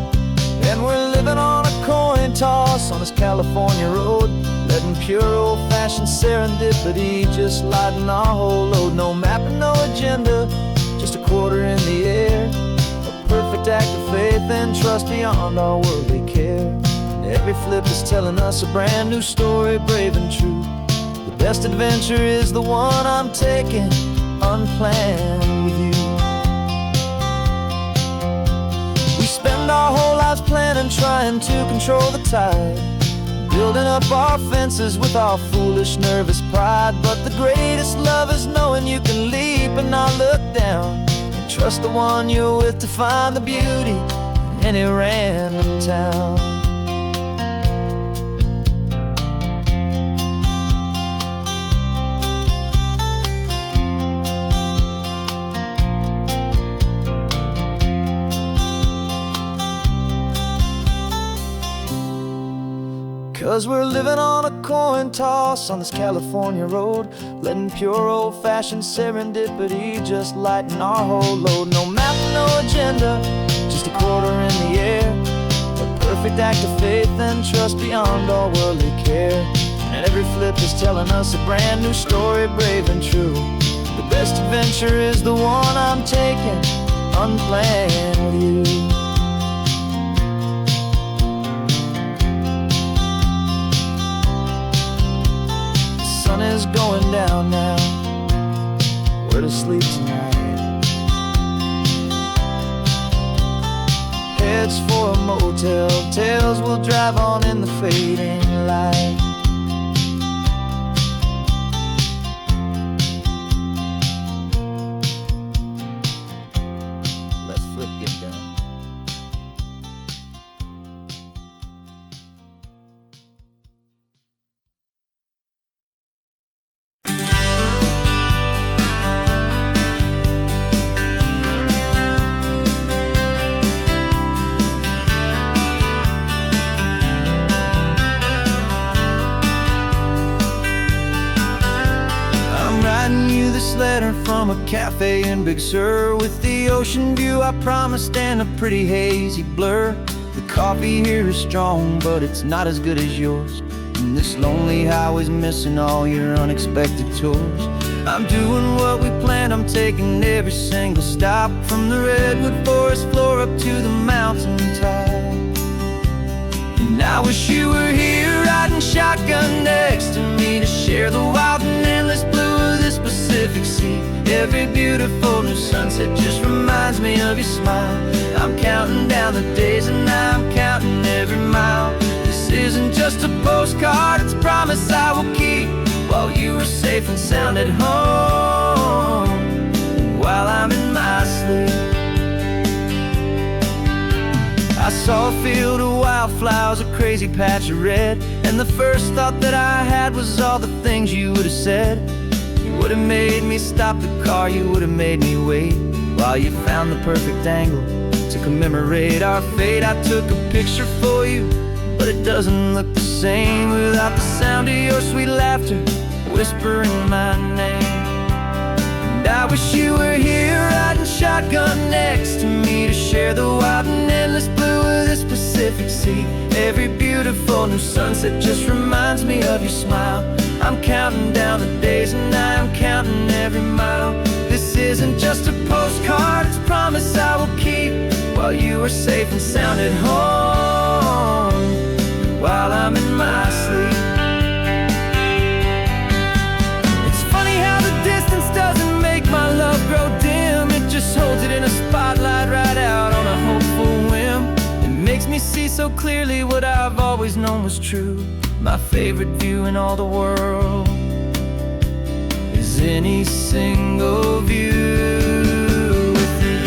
And we're living on a coin toss on this California road, letting pure old-fashioned serendipity just lighten our whole load. No map and no agenda, just a quarter in the air. A perfect act of faith and trust beyond our worldly care. And every flip is telling us a brand new story, brave and true. The best adventure is the one I'm taking unplanned with you. We spend our whole lives planning, trying to control the tide, building up our fences with our foolish, nervous pride. But the greatest love is knowing you can leap and not look down, and trust the one you're with to find the beauty in any random town. 'Cause we're living on a coin toss on this California road, letting pure old-fashioned serendipity just lighten our whole load. No map, no agenda, just a quarter in the air. A perfect act of faith and trust beyond all worldly care. And every flip is telling us a brand new story, brave and true. The best adventure is the one I'm taking unplanned with you. Sun is going down now, we're to sleep tonight. Heads for a motel, tails will drive on in the fading light. Let's flip get down. This letter from a cafe in Big Sur, with the ocean view I promised and a pretty hazy blur. The coffee here is strong, but it's not as good as yours, and this lonely highway's missing all your unexpected tours. I'm doing what we planned, I'm taking every single stop, from the redwood forest floor up to the mountain top. And I wish you were here riding shotgun next to me, to share the wild and endless blue of this Pacific Sea. Every beautiful new sunset just reminds me of your smile. I'm counting down the days and I'm counting every mile. This isn't just a postcard, it's a promise I will keep, while you are safe and sound at home, and while I'm in my sleep. I saw a field of wildflowers, a crazy patch of red, and the first thought that I had was all the things you would have said. You would have made me stop the car, you would have made me wait, while you found the perfect angle to commemorate our fate. I took a picture for you, but it doesn't look the same without the sound of your sweet laughter, whispering my name. And I wish you were here riding shotgun next to me, to share the wild and endless blue of this Pacific Sea. Every beautiful new sunset just reminds me of your smile. I'm counting down the days and I am counting every mile. This isn't just a postcard, it's a promise I will keep, while you are safe and sound at home, while I'm in my sleep. It's funny how the distance doesn't make my love grow dim. It just holds it in a spotlight right out on a hopeful whim. It makes me see so clearly what I've always known was true. My favorite view in all the world is any single view with you.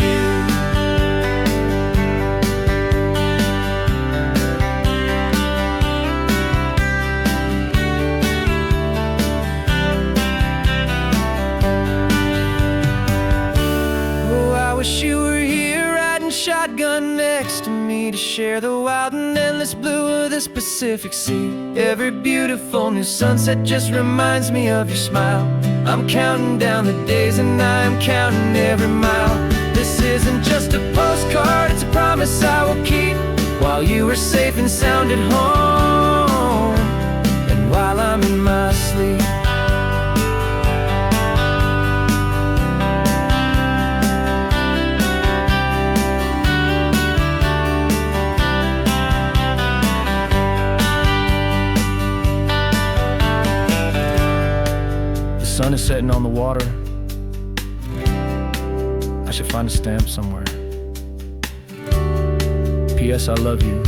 Oh, I wish you were here riding shotgun next to me, to share the wild and endless blue of this Pacific Sea. Every beautiful new sunset just reminds me of your smile. I'm counting down the days and I am counting every mile. This isn't just a postcard, it's a promise I will keep, while you are safe and sound at home, and while I'm in my sleep. The sun is setting on the water. I should find a stamp somewhere. P.S. I love you.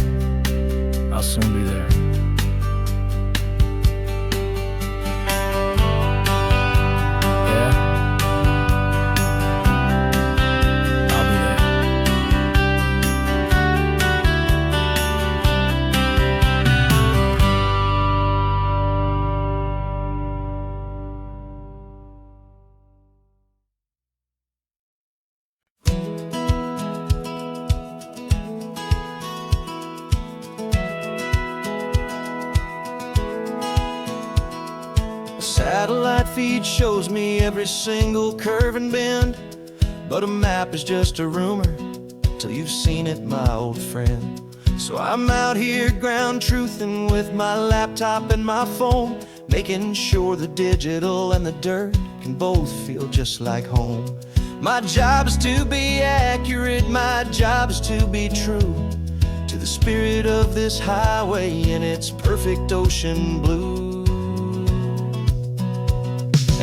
I'll soon be there. Yeah? I'll be there. Satellite feed shows me every single curve and bend, but a map is just a rumor till you've seen it, my old friend. So I'm out here ground truthing with my laptop and my phone, making sure the digital and the dirt can both feel just like home. My job is to be accurate, my job is to be true to the spirit of this highway in its perfect ocean blue.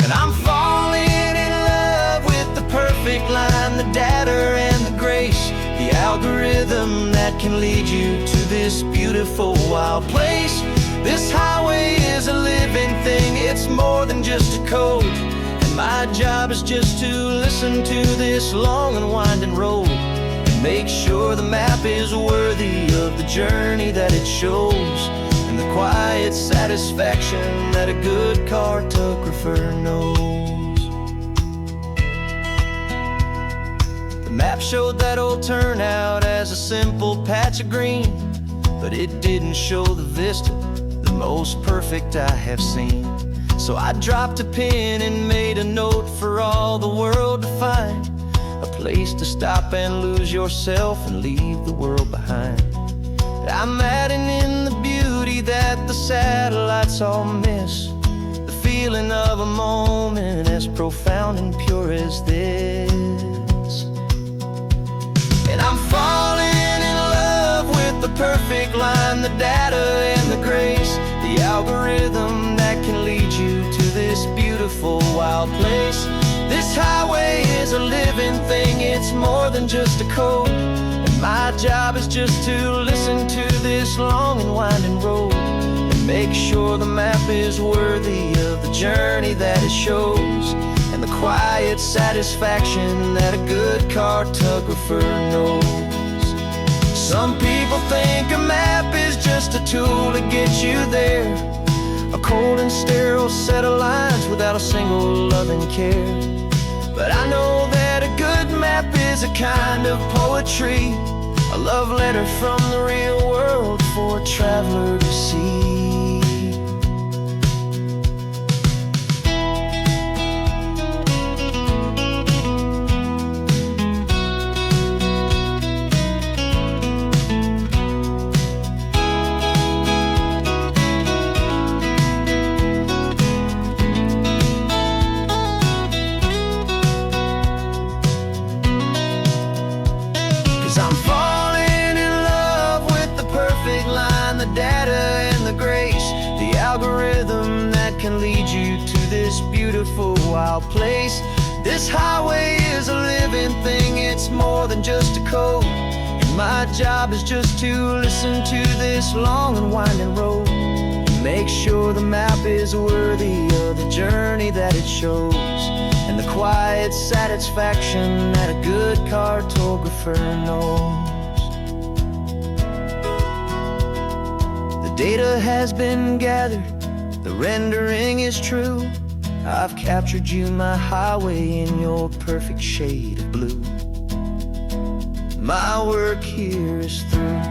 And I'm falling in love with the perfect line, the data and the grace, the algorithm that can lead you to this beautiful wild place. This highway is a living thing, it's more than just a code. And my job is just to listen to this long and winding road, and make sure the map is worthy of the journey that it shows, and the quiet satisfaction that a good cartographer knows. The map showed that old turnout as a simple patch of green, but it didn't show the vista, the most perfect I have seen. So I dropped a pin and made a note for all the world to find, a place to stop and lose yourself and leave the world behind. I'm adding in the beauty that the satellites all miss, the feeling of a moment as profound and pure as this. And I'm falling in love with the perfect line, the data and the grace, the algorithm that can lead you to this beautiful wild place. This highway is a living thing, it's more than just a code. My job is just to listen to this long and winding road, and make sure the map is worthy of the journey that it shows, and the quiet satisfaction that a good cartographer knows. Some people think a map is just a tool to get you there, a cold and sterile set of lines without a single loving care. But I know that a good map is a kind of poetry, a love letter from the real world for a traveler to see. wild place. This highway is a living thing, it's more than just a code. And my job is just to listen to this long and winding road, make sure the map is worthy of the journey that it shows, and the quiet satisfaction that a good cartographer knows. The data has been gathered, the rendering is true. I've captured you, my highway, in your perfect shade of blue. My work here is through.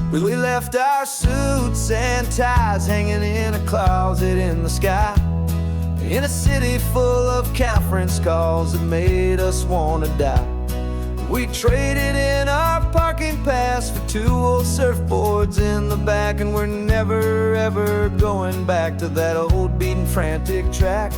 We left our suits and ties hanging in a closet in the sky, in a city full of conference calls that made us want to die. We traded in our parking pass for 2 old surfboards in the back, and we're never ever going back to that old beaten frantic track.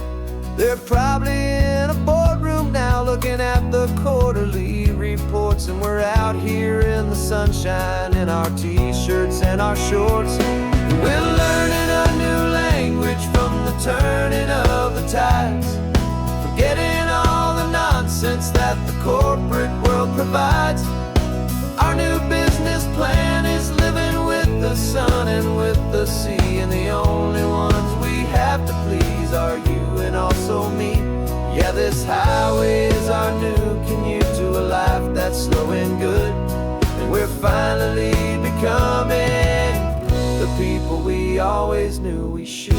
They're probably in a boardroom now looking at the quarterly reports, and we're out here in the sunshine in our t-shirts and our shorts. We're learning a new language from the turning of the tides, forgetting all the nonsense that the corporate world provides. Our new business plan is living with the sun and with the sea, and the only ones we have to please are you and also me. Yeah, this highway is our new commute to a life that's slow and good, and we're finally becoming the people we always knew we should.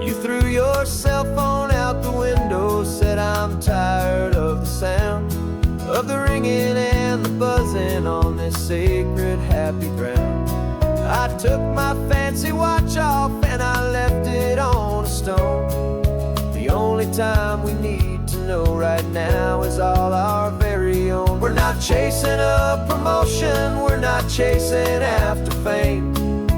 You threw your cell phone out the window, said I'm tired of the sound of the ringing and the buzzing on this sacred happy ground. I took my fancy watch off and I left it on a stone. The only time we need to know right now is all our very own. We're not chasing a promotion, we're not chasing after fame,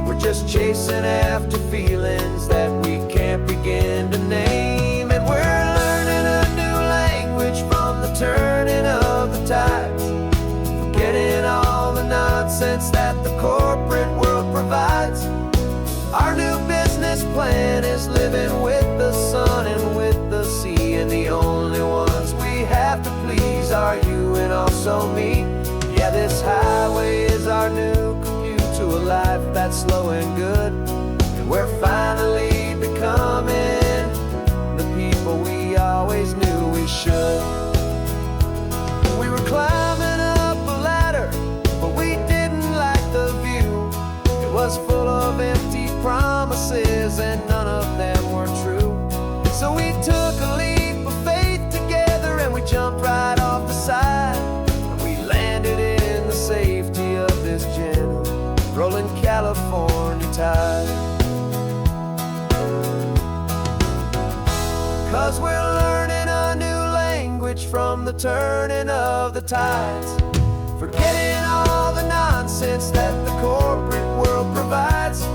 we're just chasing after feelings that we can't begin to name. And we're learning a new language from the turning of the tides, forgetting all the nonsense that the corporate world provides. Our new business plan is living with the sun and with the sea, and the only ones we have to please are you and also me. Yeah, this highway is our new commute to a life that's slow and good, and we're finally becoming the people we always knew we should. We were climbing up a ladder, but we didn't like the view. It was full of empty promises and none of them were true. So we took a leap of faith together and we jumped right off the side, and we landed in the safety of this gentle rolling California tide. 'Cause we're learning a new language from the turning of the tides, forgetting all the nonsense that the corporate world provides.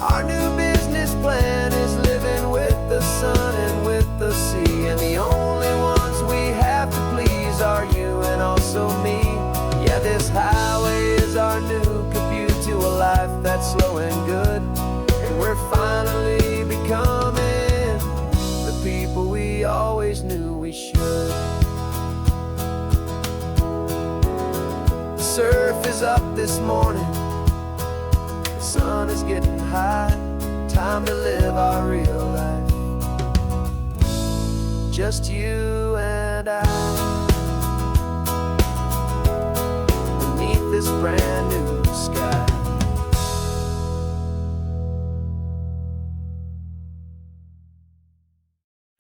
Our new business plan is living with the sun and with the sea, and the only ones we have to please are you and also me. Yeah, this highway is our new commute to a life that's slow and good, and we're finally becoming the people we always knew we should. The surf is up this morning, the sun is getting high, time to live our real life, just you and I, beneath this brand new sky.